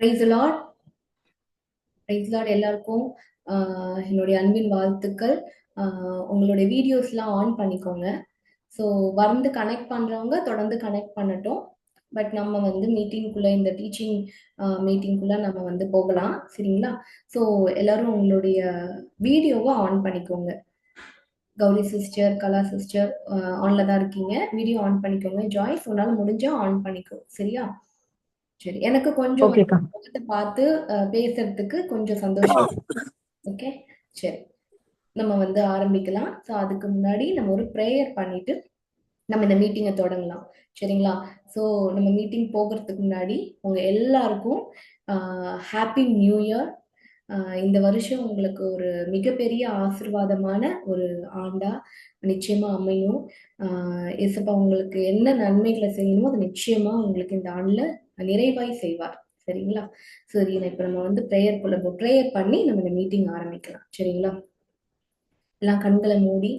Price Lord. Price Lord எல்லாருக்கும் என்னுடைய அன்பின் வாழ்த்துக்கள். உங்களுடைய வீடியோஸ்லாம் ஆன் பண்ணிக்கோங்க. ஸோ வந்து கனெக்ட் பண்றவங்க தொடர்ந்து கனெக்ட் பண்ணட்டும். பட் நம்ம வந்து மீட்டிங்குள்ள இந்த டீச்சிங் மீட்டிங்குள்ள நம்ம வந்து போகலாம், சரிங்களா? ஸோ எல்லாரும் உங்களுடைய வீடியோவை ஆன் பண்ணிக்கோங்க. கௌரி சிஸ்டர், கலா சிஸ்டர் ஆன்ல தான் இருக்கீங்க. வீடியோ ஆன் பண்ணிக்கோங்க. ஜாய்ஸ் உன்னால முடிஞ்சா ஆன் பண்ணிக்கோ, சரியா? சரி, எனக்கு கொஞ்சம் வந்து ஓகேக்கா. முகத்தை பார்த்து பேசுறதுக்கு கொஞ்சம் சந்தோஷம். ஓகே, சரி, நம்ம வந்து ஆரம்பிக்கலாம். ஸோ அதுக்கு முன்னாடி நம்ம ஒரு ப்ரேயர் பண்ணிட்டு நம்ம இந்த மீட்டிங்கை தொடங்கலாம், சரிங்களா? ஸோ நம்ம மீட்டிங் போகிறதுக்கு முன்னாடி உங்க எல்லாருக்கும் ஹாப்பி நியூ இயர். இந்த வருஷம் உங்களுக்கு ஒரு மிகப்பெரிய ஆசீர்வாதமான ஒரு ஆண்டா நிச்சயமா அமையும். இயேசப்பா உங்களுக்கு என்ன நன்மைகளை செய்யணுமோ அது நிச்சயமா உங்களுக்கு இந்த ஆண்டுல நிறைவாய் செய்வார், சரிங்களா? சரி, இப்ப நம்ம வந்து ப்ரேயர் பண்ணி நம்ம இந்த மீட்டிங் ஆரம்பிக்கலாம், சரிங்களா? எல்லாம் கண்களை மூடி,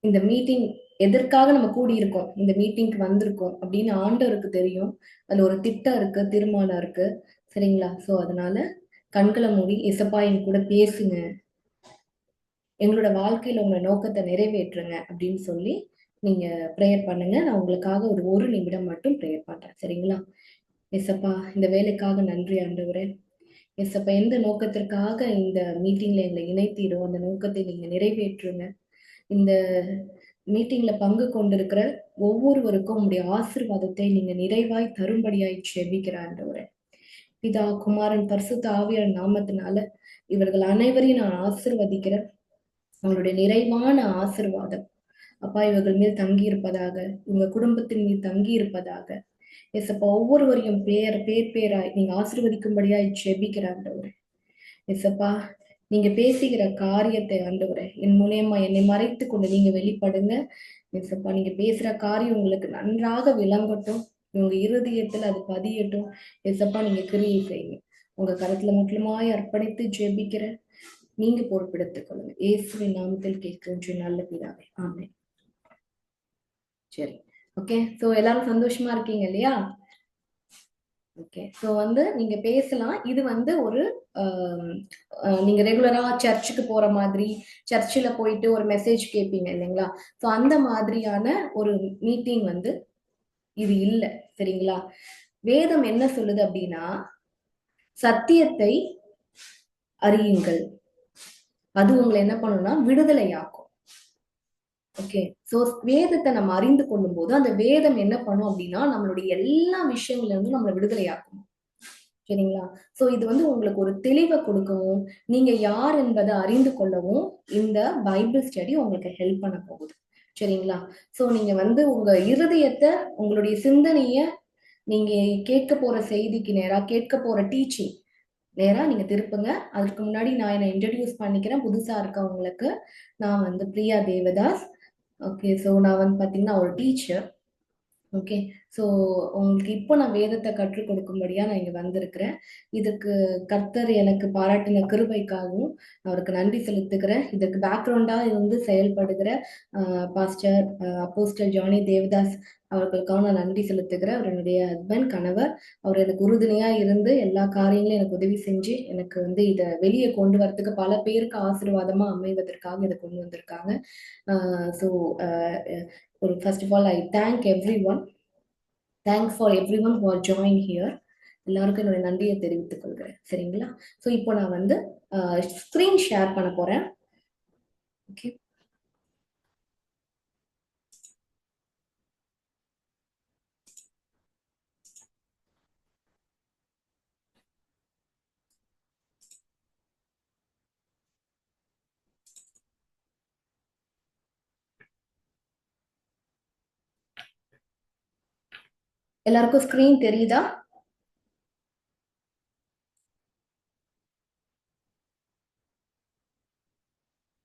இந்த மீட்டிங் எதற்காக நம்ம கூடி இருக்கோம், இந்த மீட்டிங்க்கு வந்திருக்கோம் அப்படின்னு ஆண்டவருக்கு தெரியும். அதுல ஒரு திட்டம் இருக்கு, தீர்மானம் இருக்கு, சரிங்களா? சோ அதனால கண்களை மூடி, இசப்பா என் கூட பேசுங்க, எங்களோட வாழ்க்கையில உங்க நோக்கத்தை நிறைவேற்றுங்க அப்படின்னு சொல்லி நீங்க ப்ரேயர் பண்ணுங்க. நான் உங்களுக்காக ஒரு நிமிடம் மட்டும் ப்ரேயர் பண்றேன், சரிங்களா? இசப்பா, இந்த வேலைக்காக நன்றி ஆண்டவரே. இசப்பா, எந்த நோக்கத்திற்காக இந்த மீட்டிங்ல எங்களை இணைத்தீரோ அந்த நோக்கத்தை நீங்க நிறைவேற்றுங்க. இந்த மீட்டிங்ல பங்கு கொண்டிருக்கிற ஒவ்வொருவருக்கும் உங்களுடைய ஆசீர்வாதத்தை நீங்க நிறைவாய் தரும்படியாய் ஜெபிக்கிற ஆண்டவரே. பிதா, குமாரன், பரிசுத்த ஆவியார் நாமத்தினால இவர்கள் அனைவரையும் நான் ஆசீர்வதிக்கிறேன். உங்களுடைய நிறைவான ஆசீர்வாதம் அப்பா இவர்கள் மேல் தங்கி இருப்பதாக, உங்க குடும்பத்தின் மீது தங்கி இருப்பதாக. எசப்பா, ஒவ்வொருவரையும் பேராய் நீங்க ஆசீர்வதிக்கும்படியாய் ஜெபிக்கிற ஆண்டவரே. எசப்பா, நீங்க பேசுகிற காரியத்தை ஆண்டவரே என் மூலியமா என்னை மறைத்து கொண்டு நீங்க வெளிப்படுங்க. எசப்பா, நீங்க பேசுற காரியம் உங்களுக்கு நன்றாக விளங்கட்டும், உங்க இருதயத்துல அது பதியட்டும். எசப்பா, நீங்க கிரியை செய்யுங்க. உங்க கருத்துல முற்றிலுமாய் அர்ப்பணித்து ஜெபிக்கிற நீங்க பொறுப்பெடுத்துக் கொள்ளுங்க. இயேசுவின் நாமத்தில் கேட்கின்ற நல்ல பிதாவே, ஆமென். சரி, ஓகே. ஸோ எல்லாரும் சந்தோஷமா இருக்கீங்க இல்லையா? ஓகே, ஸோ வந்து நீங்க பேசலாம். இது வந்து ஒரு நீங்க ரெகுலரா சர்ச்சுக்கு போற மாதிரி, சர்ச்சில் போயிட்டு ஒரு மெசேஜ் கேட்பீங்க இல்லைங்களா? ஸோ அந்த மாதிரியான ஒரு மீட்டிங் வந்து இது இல்லை, சரிங்களா? வேதம் என்ன சொல்லுது அப்படின்னா, சத்தியத்தை அறியுங்கள், அது உங்களை என்ன பண்ணணும்னா விடுதலையாக்கும். ஓகே, சோ வேதத்தை நம்ம அறிந்து கொள்ளும் போது அந்த வேதம் என்ன பண்ணும் அப்படின்னா நம்மளுடைய எல்லா விஷயங்கள்ல இருந்து நம்மளை விடுதலையாக்கும், சரிங்களா? சோ இது வந்து உங்களுக்கு ஒரு தெளிவை கொடுக்கவும், நீங்க யார் என்பதை அறிந்து கொள்ளவும் இந்த பைபிள் ஸ்டடி உங்களுக்கு ஹெல்ப் பண்ண போகுது, சரிங்களா? சோ நீங்க வந்து உங்க இருதயத்தை, உங்களுடைய சிந்தனைய நீங்க கேட்க போற செய்திக்கு நேரா, கேட்க போற டீச்சிங் நேரா நீங்க திருப்புங்க. அதுக்கு முன்னாடி நான் என்ன இன்ட்ரடியூஸ் பண்ணிக்கிறேன் புதுசா இருக்கவங்களுக்கு. நான் வந்து பிரியா தேவதாஸ். ஓகே, ஸோ நான் வந்து பாத்தீங்கன்னா ஒரு டீச்சர். ஓகே, ஸோ உங்களுக்கு இப்போ நான் வேதத்தை கற்றுக் கொடுக்கும்படியா நான் இங்க வந்திருக்கிறேன். இதுக்கு கர்த்தர் எனக்கு பாராட்டின கிருபைக்காகவும் அவருக்கு நன்றி செலுத்துகிறேன். இதுக்கு பேக்ரவுண்டா இருந்து செயல்படுகிற பாஸ்டர் அப்போஸ்டல் ஜானி தேவதாஸ் அவர்களுக்காக நான் நன்றி செலுத்துகிறேன். அவர் என்னுடைய ஹஸ்பண்ட், கணவர். அவர் எனக்கு உறுதுணையா இருந்து எல்லா காரியங்களும் எனக்கு உதவி செஞ்சு எனக்கு வந்து இதை வெளியே கொண்டு வரதுக்கு, பல பேருக்கு ஆசீர்வாதமா அமைவதற்காக இதை கொண்டு வந்திருக்காங்க. ஸோ ஒரு first of all I thank everyone. Thanks for everyone who are join here. எல்லாருக்கும் என்னுடைய நன்றியை தெரிவித்துக் கொள்கிறேன், சரிங்களா? ஸோ இப்போ நான் வந்து ஸ்க்ரீன் ஷேர் பண்ண போறேன். ஓகே, எல்லாருக்கும் ஸ்க்ரீன் தெரியுதா?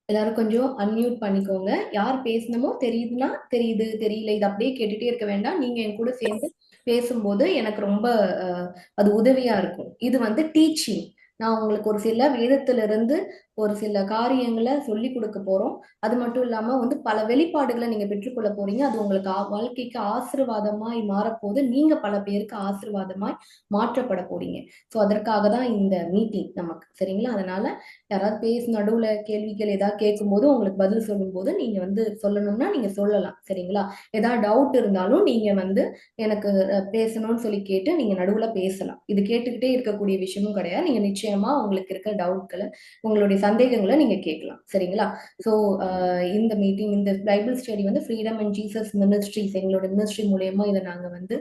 எல்லாரும் கொஞ்சம் அன்மியூட் பண்ணிக்கோங்க. யார் பேசணுமோ தெரியுதுன்னா தெரியுது, தெரியல இது அப்படியே கேட்டுட்டே இருக்க வேண்டாம். நீங்க என் கூட சேர்ந்து பேசும்போது எனக்கு ரொம்ப அது உதவியா இருக்கும். இது வந்து டீச்சிங். நான் உங்களுக்கு ஒரு சில வேதத்திலிருந்து ஒரு சில காரியங்களை சொல்லி கொடுக்க போறோம். அது மட்டும் இல்லாம வந்து பல வெளிப்பாடுகளை நீங்க பெற்றுக்கொள்ள போறீங்க. அது உங்களுக்கு வாழ்க்கைக்கு ஆசீர்வாதமாய் மாறப்போது. நீங்க பல பேருக்கு ஆசீர்வாதமாய் மாற்றப்பட போறீங்க. ஸோ அதற்காக தான் இந்த மீட்டிங் நமக்கு, சரிங்களா? அதனால யாராவது நடுவுல கேள்விகள் ஏதாவது கேட்கும்போது உங்களுக்கு பதில் சொல்லும்போது நீங்க வந்து சொல்லணும்னா நீங்க சொல்லலாம், சரிங்களா? ஏதாவது டவுட் இருந்தாலும் நீங்க வந்து எனக்கு பேசணும்னு சொல்லி கேட்டு நீங்க நடுவுல பேசலாம். இது கேட்டுக்கிட்டே இருக்கக்கூடிய விஷயமும் கிடையாது. நீங்க நிச்சயமா உங்களுக்கு இருக்க டவுட்களை, உங்களுடைய சந்தேகங்களை நீங்க கேட்கலாம், சரிங்களா? ஸோ இந்த மீட்டிங், இந்த பைபிள் ஸ்டடி வந்து ஃப்ரீடம் அண்ட் ஜீசஸ் மினிஸ்ட்ரிஸ், எங்களோட மினிஸ்ட்ரி மூலியமா இதை நாங்க வந்து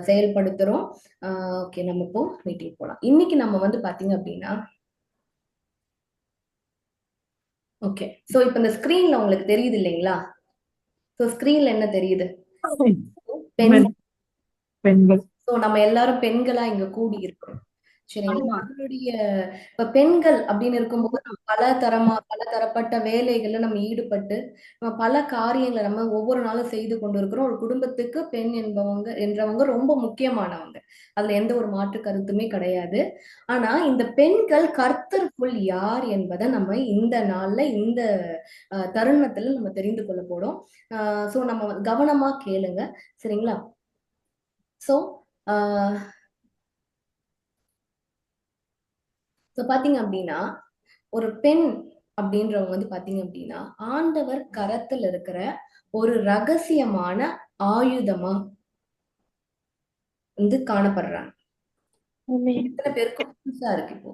செயல்படுத்துறோம். ஓகே, நம்ம இப்போ மீட்டிங் போலாம். இன்னைக்கு நம்ம வந்து பாத்தீங்க அப்படின்னா, ஓகே, ஸோ இப்போ இந்த ஸ்கிரீன்ல உங்களுக்கு தெரியுது இல்லைங்களா? ஸோ ஸ்கிரீன்ல என்ன தெரியுது? பெண். பெண்கள். ஸோ நம்ம எல்லாரும் பெண்களா இங்க கூடி இருக்கிறோம், சரிங்களா? நம்மளுடைய இப்ப பெண்கள் அப்படின்னு இருக்கும்போது நம்ம பல தரப்பட்ட வேலைகள்ல நம்ம ஈடுபட்டு நம்ம பல காரியங்களை நம்ம ஒவ்வொரு நாளும் செய்து கொண்டு இருக்கிறோம். ஒரு குடும்பத்துக்கு பெண் என்றவங்க ரொம்ப முக்கியமானவங்க. அதுல எந்த ஒரு மாற்று கருத்துமே கிடையாது. ஆனா இந்த பெண்கள் கர்த்தருக்குள் யார் என்பதை நம்ம இந்த நாள்ல, இந்த தருணத்துல நம்ம தெரிந்து கொள்ள போறோம். சோ நம்ம கவனமா கேளுங்க, சரிங்களா? சோ பாத்தீங்க அப்படின்னா, ஒரு பெண் அப்படின்றவங்க வந்து பாத்தீங்க அப்படின்னா, ஆண்டவர் கரத்துல இருக்கிற ஒரு ரகசியமான ஆயுதமா வந்து காணப்படுறாங்க. எத்தனை பேருக்கு புதுசா இருக்கு இப்போ?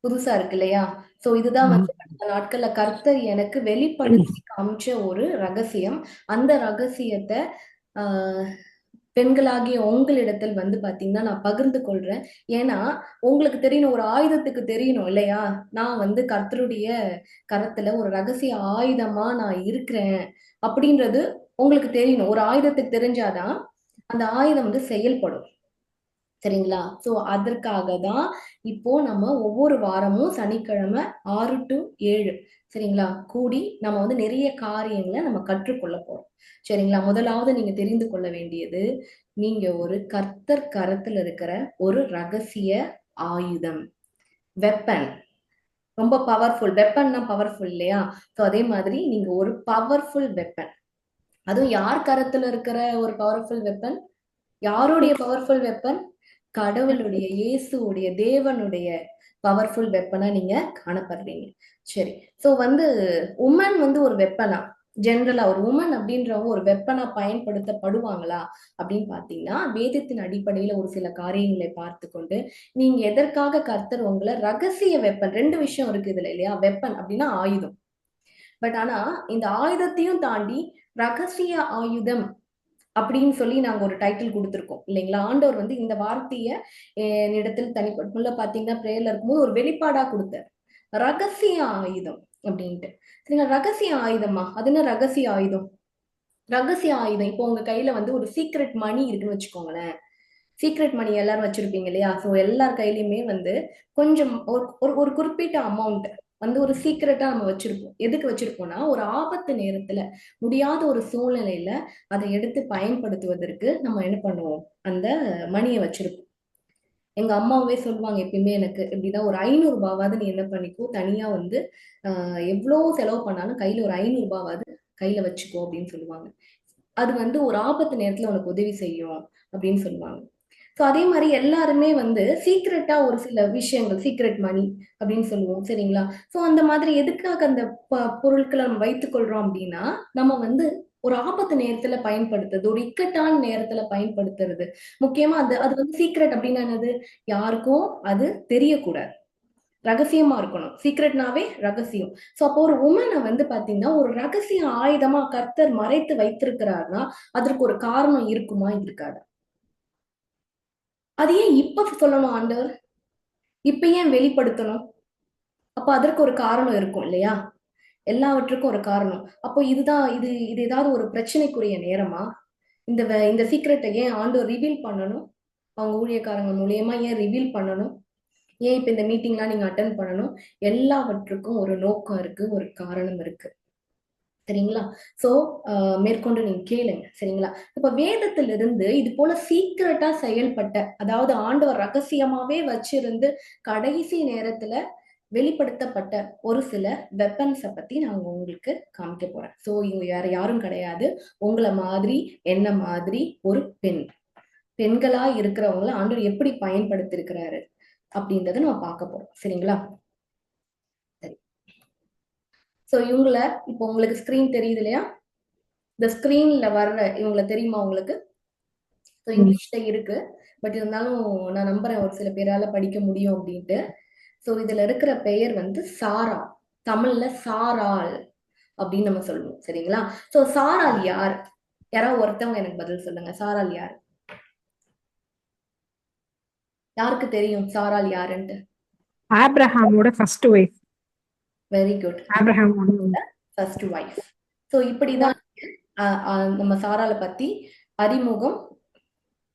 புதுசா இருக்கு இல்லையா? சோ இதுதான் வந்து கடந்த நாட்கள்ல கர்த்தர் எனக்கு வெளிப்படுத்தி காமிச்ச ஒரு ரகசியம். அந்த ரகசியத்தை ஆஹ் பெண்களாகிய உங்களிடத்தில் வந்து பாத்தீங்கன்னா நான் பகிர்ந்து கொள்றேன். ஏன்னா உங்களுக்கு தெரியணும், ஒரு ஆயுதத்துக்கு தெரியணும் இல்லையா? நான் வந்து கர்த்தருடைய கரத்துல ஒரு ரகசிய ஆயுதமா நான் இருக்கிறேன் அப்படின்றது உங்களுக்கு தெரியணும். ஒரு ஆயுதத்துக்கு தெரிஞ்சாதான் அந்த ஆயுதம் வந்து செயல்படும், சரிங்களா? சோ அதற்காக தான் இப்போ நம்ம ஒவ்வொரு வாரமும் சனிக்கிழமை 6 to 7, சரிங்களா, கூடி நம்ம வந்து நிறைய காரியங்களை நம்ம கற்றுக்கொள்ள போறோம், சரிங்களா? முதலாவது நீங்க தெரிந்து கொள்ள வேண்டியது, நீங்க ஒரு கர்த்தர் கரத்துல இருக்கிற ஒரு ரகசிய ஆயுதம், வெப்பன். ரொம்ப பவர்ஃபுல் வெப்பன்னா பவர்ஃபுல் இல்லையா? சோ அதே மாதிரி நீங்க ஒரு பவர்ஃபுல் வெப்பன். அதுவும் யார் கரத்துல இருக்கிற ஒரு பவர்ஃபுல் வெப்பன்? யாருடைய பவர்ஃபுல் வெப்பன்? கடவுளுடைய, இயேசுடைய, தேவனுடைய பவர்ஃபுல் வெப்பனா நீங்க காணப்படுறீங்க. சரி. சோ வந்து உமன் வந்து ஒரு வெப்பனா, ஜென்ரலா ஒரு உமன் அப்படின்றவங்க ஒரு வெப்பனா பயன்படுத்தப்படுவாங்களா அப்படின்னு பாத்தீங்கன்னா, வேதத்தின் அடிப்படையில ஒரு சில காரியங்களை பார்த்து கொண்டு நீங்க எதற்காக கர்த்தர் உங்களை ரகசிய வெப்பன், ரெண்டு விஷயம் இருக்கு இதுல இல்லையா? வெப்பன் அப்படின்னா ஆயுதம். பட் ஆனா இந்த ஆயுதத்தையும் தாண்டி ரகசிய ஆயுதம் அப்படின்னு சொல்லி நாங்க ஒரு டைட்டில் கொடுத்திருக்கோம் இல்லைங்களா? ஆண்டவர் வந்து இந்த வார்த்தைய என்னிடத்தில் தனிப்பட்டுள்ள பாத்தீங்கன்னா பிரேயர்ல இருக்கும்போது ஒரு வெளிப்பாடா கொடுத்தார். ரகசிய ஆயுதம் அப்படின்ட்டு. சரிங்க, ரகசிய ஆயுதமா? அது என்ன ரகசிய ஆயுதம்? ரகசிய ஆயுதம் இப்போ உங்க கையில வந்து ஒரு சீக்ரெட் மணி இருக்குன்னு வச்சுக்கோங்களேன். சீக்ரெட் மணி எல்லாரும் வச்சிருப்பீங்க இல்லையா? சோ எல்லார் கையிலயுமே வந்து கொஞ்சம் ஒரு ஒரு ஒரு குறிப்பிட்ட அமௌண்ட் வந்து ஒரு சீக்ரெட்டா நம்ம வச்சிருப்போம். எதுக்கு வச்சிருப்போம்னா, ஒரு ஆபத்து நேரத்துல, முடியாத ஒரு சூழ்நிலையில அதை எடுத்து பயன்படுத்துவதற்கு நம்ம என்ன பண்ணுவோம்? அந்த மணியை வச்சிருப்போம். எங்க அம்மாவே சொல்லுவாங்க எப்பயுமே எனக்கு, எப்படின்னா ஒரு 500 ரூபாவது நீ என்ன பண்ணிக்கோ, தனியா வந்து எவ்வளவு செலவு பண்ணாலும் கையில ஒரு 500 ரூபாவது கையில வச்சுக்கோ அப்படின்னு சொல்லுவாங்க. அது வந்து ஒரு ஆபத்து நேரத்துல உனக்கு உதவி செய்யும் அப்படின்னு சொல்லுவாங்க. சோ அதே மாதிரி எல்லாருமே வந்து சீக்ரெட்டா ஒரு சில விஷயங்கள், சீக்ரெட் மணி அப்படின்னு சொல்லுவோம், சரிங்களா? சோ அந்த மாதிரி எதுக்காக அந்த பொருட்களை நம்ம வைத்துக் கொள்றோம் அப்படின்னா, நம்ம வந்து ஒரு ஆபத்து நேரத்துல பயன்படுத்துறது, ஒரு இக்கட்டான நேரத்துல பயன்படுத்துறது. முக்கியமா அது அது வந்து சீக்ரெட் அப்படின்னா என்னது? யாருக்கும் அது தெரியக்கூடாது, ரகசியமா இருக்கணும். சீக்ரெட்னாவே ரகசியம். சோ அப்போ ஒரு உமனை வந்து பாத்தீங்கன்னா ஒரு ரகசிய ஆயுதமா கர்த்தர் மறைத்து வைத்திருக்கிறார்னா அதற்கு ஒரு காரணம் இருக்குமா, இருக்காதா? அது ஏன் இப்ப சொல்லணும் ஆண்டவர்? இப்ப ஏன் வெளிப்படுத்தணும்? அப்ப அதற்கு ஒரு காரணம் இருக்கும் இல்லையா? எல்லாவற்றுக்கும் ஒரு காரணம். அப்போ இதுதான் இது இது ஏதாவது ஒரு பிரச்சனைக்குரிய நேரமா? இந்த சீக்ரெட்டை ஏன் ஆண்டவர் ரிவீல் பண்ணணும்? அவங்க ஊழியக்காரங்க மூலியமா ஏன் ரிவீல் பண்ணணும்? ஏன் இப்ப இந்த மீட்டிங்லாம் நீங்க அட்டன் பண்ணணும்? எல்லாவற்றுக்கும் ஒரு நோக்கம் இருக்கு, ஒரு காரணம் இருக்கு, சரிங்களா? சோ மேற்கொண்டு நீங்க கேளுங்க, சரிங்களா? இப்ப வேதத்திலிருந்து இது போல சீக்கிரட்டா செயல்பட்ட, அதாவது ஆண்டவர் ரகசியமாவே வச்சிருந்து கடைசி நேரத்துல வெளிப்படுத்தப்பட்ட ஒரு சில வெப்பன்ஸை பத்தி நான் உங்களுக்கு காமிக்க போறேன். ஸோ இவங்க யாரும் கிடையாது, உங்களை மாதிரி என்ன மாதிரி ஒரு பெண்களா இருக்கிறவங்கள ஆண்டவர் எப்படி பயன்படுத்திருக்கிறாரு அப்படின்றத நம்ம பார்க்க போறோம். சரிங்களா? சரி. ஸோ இவங்கள இப்போ உங்களுக்கு ஸ்கிரீன் தெரியுது இல்லையா? இந்த ஸ்கிரீன்ல வர்ற இவங்கள தெரியுமா உங்களுக்கு? ஸோ இங்கிலீஷ்ல இருக்கு, பட் இருந்தாலும் நான் நம்புறேன் ஒரு சில பேரால படிக்க முடியும் அப்படின்ட்டு. ஸோ இதுல இருக்கிற பெயர் வந்து சாரா, தமிழ்ல சாராள் அப்படின்னு நம்ம சொல்லுவோம். சரிங்களா? ஸோ சாராள் யார்? யாராவது ஒருத்தவங்க எனக்கு பதில் சொல்லுங்க. சாராள் யார்? யாருக்கு தெரியும் சாராள் யாருன்ட்டு? ஆப்ரஹாமோட ஃபர்ஸ்ட் ஒய்ஃப். Very good. ஆப்ரஹாமோட ஃபர்ஸ்ட் ஒய்ஃப். ஸோ இப்படிதான் நம்ம சாராளை பத்தி அறிமுகம்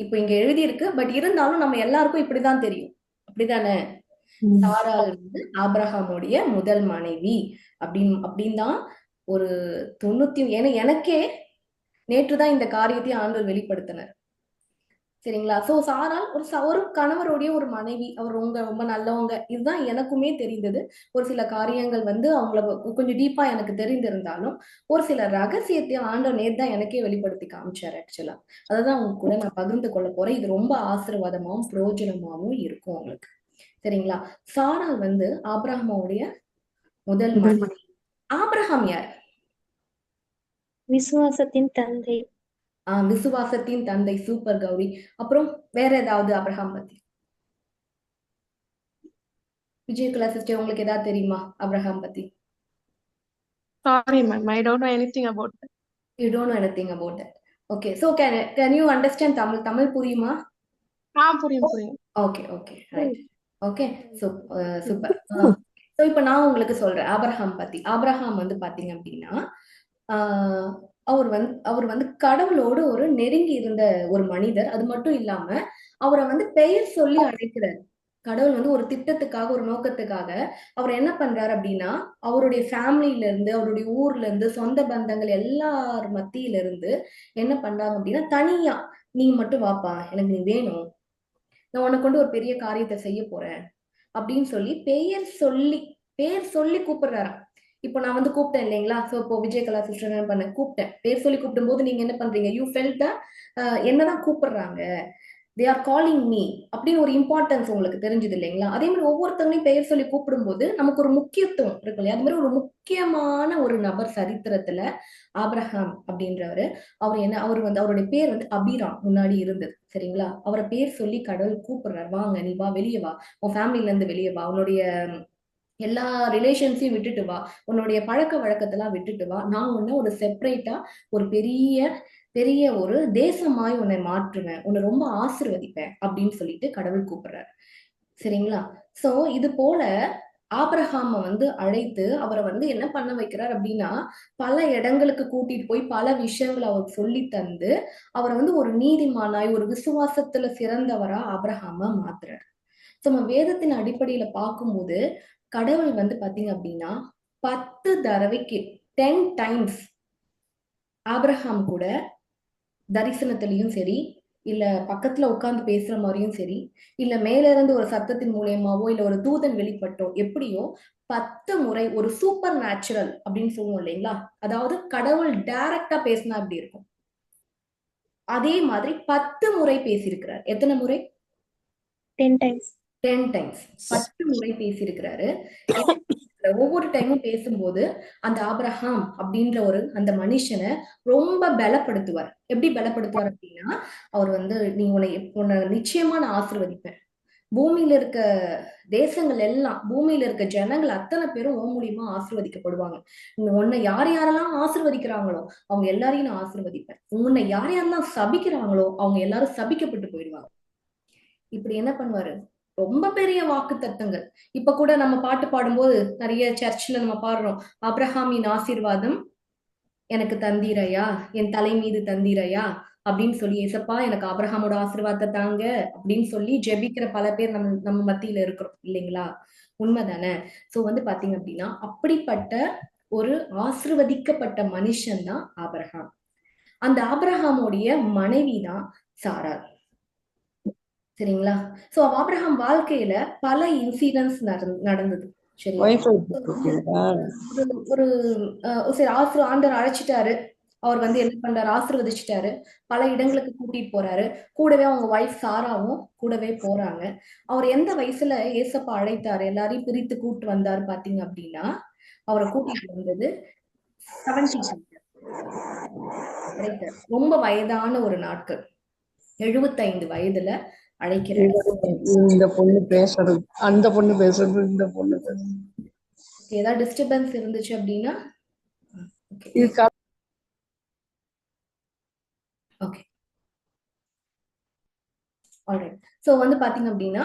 இப்போ இங்க எழுதி இருக்கு, பட் இருந்தாலும் நம்ம எல்லாருக்கும் இப்படிதான் தெரியும், அப்படிதானே? சாராள் வந்து ஆபிரகாமுடைய முதல் மனைவி அப்படின்னு தான் ஒரு 90 எனக்கே நேற்றுதான் இந்த காரியத்தை ஆண்டவர் வெளிப்படுத்தினார். சரிங்களா? சோ சாராள் ஒரு கணவருடைய ஒரு மனைவி, அவர் ரொம்ப நல்லவங்க, இதுதான் எனக்குமே தெரிந்தது. ஒரு சில காரியங்கள் வந்து அவங்கள கொஞ்சம் டீப்பா எனக்கு தெரிந்திருந்தாலும் ஒரு சில ரகசியத்தை ஆண்டவர் நேத்து தான் எனக்கே வெளிப்படுத்தி காமிச்சார். ஆக்சுவலா அதான் உங்க கூட நான் பகிர்ந்து கொள்ள போறேன். இது ரொம்ப ஆசீர்வாதமாவும் பிரயோஜனமாவும் இருக்கும் உங்களுக்கு. சரிங்களா? சாராள் வந்து ஆபிரகாமுடைய முதல் மனைவி. ஆபிரகாம் யார்? விசுவாசத்தின் தந்தை. விசுவாசத்தின் தந்தை. சூப்பர் கௌரி. அப்புறம் வேற ஏதாவது ஆபிரகாம் பத்தி? விஜயகுலா சிஸ்டர், உங்களுக்கு ஏதாவது தெரியுமா ஆபிரகாம் பத்தி? Sorry, ma'am. I don't know anything about that. You don't know anything about that. Okay. So can you understand Tamil? Tamil புரியுமா? புரியும். Okay, okay. Right. Okay. So super. So இப்போ நான் உங்களுக்கு சொல்றேன் ஆபிரகாம் பத்தி. ஆபிரகாம் வந்து பாத்தீங்க அப்படின்னா அவர் வந்து கடவுளோடு ஒரு நெருங்கி இருந்த ஒரு மனிதர். அது மட்டும் இல்லாம அவரை வந்து பெயர் சொல்லி அழைக்கிறார். கடவுள் வந்து ஒரு திட்டத்துக்காக, ஒரு நோக்கத்துக்காக அவர் என்ன பண்றாரு அப்படின்னா, அவருடைய ஃபேமிலியில இருந்து, அவருடைய ஊர்ல இருந்து, சொந்த பந்தங்கள் எல்லார் மத்தியில இருந்து என்ன பண்றாங்க அப்படின்னா, தனியா நீ மட்டும் வாப்பா, எனக்கு நீ வேணும், நான் உனக்கு கொண்டு ஒரு பெரிய காரியத்தை செய்ய போறேன் அப்படின்னு சொல்லி பேர் சொல்லி கூப்பிடுறாராம். இப்போ நான் வந்து கூப்பிட்டேன் இல்லைங்களா? சோ இப்போ விஜயகலா சிஸ்டர் என்ன பண்ண கூப்பிட்டேன், பேர் சொல்லி கூப்பிடும் போது நீங்க என்ன பண்றீங்க? யூ ஃபெல்ட் என்னதான் கூப்பிடுறாங்க, தே ஆர் காலிங் மீ அப்படின்னு ஒரு இம்பார்ட்டன்ஸ் உங்களுக்கு தெரிஞ்சது இல்லைங்களா? அதே மாதிரி ஒவ்வொருத்தவங்களையும் பெயர் சொல்லி கூப்பிடும்போது நமக்கு ஒரு முக்கியத்துவம் இருக்கு இல்லையா? அது மாதிரி ஒரு முக்கியமான ஒரு நபர் சரித்திரத்துல ஆபிரகாம் அப்படின்றவரு. அவர் வந்து அவருடைய பேர் வந்து அபிராம் முன்னாடி இருந்தது. சரிங்களா? அவரை பேர் சொல்லி கடவுள் கூப்பிடுறாரு, வாங்க நீ வா, வெளியே வா, உன் ஃபேமிலில இருந்து வெளியே வா, உன்னுடைய எல்லா ரிலேஷன்ஸையும் விட்டுட்டு வா, உன்னுடைய பழக்க வழக்கத்தெல்லாம் விட்டுட்டு வா, நான் உன்னை ஒரு செப்பரேட்டா ஒரு பெரிய ஒரு தேசமாய் உன்னை மாற்றுவேன், உன்னை ரொம்ப ஆசீர்வதிப்பேன் அப்படின்னு சொல்லிட்டு கடவுள் கூப்பிடுறாரு. சரிங்களா? சோ இது போல ஆபிரகாம வந்து அழைத்து அவரை வந்து என்ன பண்ண வைக்கிறார் அப்படின்னா, பல இடங்களுக்கு கூட்டிட்டு போய் பல விஷயங்களை அவர் சொல்லி தந்து அவரை வந்து ஒரு நீதிமானாய், ஒரு விசுவாசத்துல சிறந்தவரா ஆபிரகாம மாத்துறாரு. நம்ம வேதத்தின் அடிப்படையில பார்க்கும்போது கடவுள் வந்து பாத்தீங்க அப்படின்னா 10 தடவைக்கு 10 டைம்ஸ் ஆபிரகாம் கூட தரிசனத்திலையும் சரி, இல்ல பக்கத்துல உட்கார்ந்து பேசுற மாதிரியும் சரி, இல்ல மேல இருந்து ஒரு சத்தத்தின் மூலியமாவோ இல்ல ஒரு தூதன் வெளிப்பட்டோ எப்படியோ 10 முறை ஒரு சூப்பர் நேச்சுரல் அப்படின்னு சொல்லுவோம் இல்லைங்களா? அதாவது கடவுள் டைரக்டா பேசினா அப்படி இருக்கும். அதே மாதிரி 10 முறை பேசியிருக்கிறார். எத்தனை முறை? 10 times. 10 டைம்ஸ் 10 முறை பேசியிருக்கிறாரு. ஒவ்வொரு டைமும் பேசும்போது அந்த ஆபிரகாம் அப்படின்ற அந்த மனுஷனை ரொம்ப பலப்படுத்துவார். எப்படி பலப்படுத்துவார் அப்படின்னா, அவர் வந்து நீ உன்னை நிச்சயமா நான் ஆசீர்வதிப்பேன், பூமியில இருக்க தேசங்கள் எல்லாம், பூமியில இருக்க ஜனங்கள் அத்தனை பேரும் உன் மூலியமா ஆசீர்வதிக்கப்படுவாங்க. உன்னை யாரெல்லாம் ஆசீர்வதிக்கிறாங்களோ அவங்க எல்லாரையும் நான் ஆசீர்வதிப்பேன், உன்னை யாரெல்லாம் சபிக்கிறாங்களோ அவங்க எல்லாரும் சபிக்கப்பட்டு போயிடுவாங்க. இப்படி என்ன பண்ணுவாரு? ரொம்ப பெரிய வாக்கு தத்தங்கள். இப்ப கூட நம்ம பாட்டு பாடும்போது நிறைய சர்ச்ல நம்ம பாடுறோம், ஆபிரகாமின் ஆசீர்வாதம் எனக்கு தந்தீரையா, என் தலை மீது தந்தீரையா அப்படின்னு சொல்லி, ஏசப்பா எனக்கு ஆபிரகாமோட ஆசீர்வாதத்தை தாங்க அப்படின்னு சொல்லி ஜெபிக்கிற பல பேர் நம்ம மத்தியில இருக்கிறோம் இல்லைங்களா? உண்மைதானே? சோ வந்து பாத்தீங்க அப்படின்னா அப்படிப்பட்ட ஒரு ஆசீர்வதிக்கப்பட்ட மனுஷன் தான் ஆபிரகாம். அந்த ஆபிரகாமுடைய மனைவி தான் சாராள். சரிங்களா? சோ ஆபிரகாம் வாழ்க்கையில பல இன்சிடென்ட்ஸ் நடந்தது. சரியா? வைஃபை போட்டிருக்கீங்களா? ஒரு சரி, ஆண்டவர் அழைச்சிட்டாரு. அவர் வந்து என்ன பண்றாரு, ஆசீர்வதிச்சிட்டாரு. பல இடங்களுக்கு கூட்டிட்டு போறாரு. கூடவே அவங்க வைஃப் சாராவும் கூடவே போறாங்க. அவர் எந்த வயசுல ஏசப்பா அழைத்தாரு, எல்லாரையும் பிரித்து கூட்டு வந்தாரு பாத்தீங்க அப்படின்னா, அவரை கூட்டிட்டு வந்தது 70 அழைத்தார். ரொம்ப வயதான ஒரு நாட்கள், 75 வயதுல அழைக்கிறார். இந்த பொண்ணு பேசுறது, அந்த பொண்ணு பேசுறது, இந்த பொண்ணு பேசுறது. ஏதாவது டிஸ்டர்பன்ஸ் இருந்துச்சு அப்படின்னா இது ஓகே. ஆல்ரைட். சோ வந்து பாத்தீங்க அப்படின்னா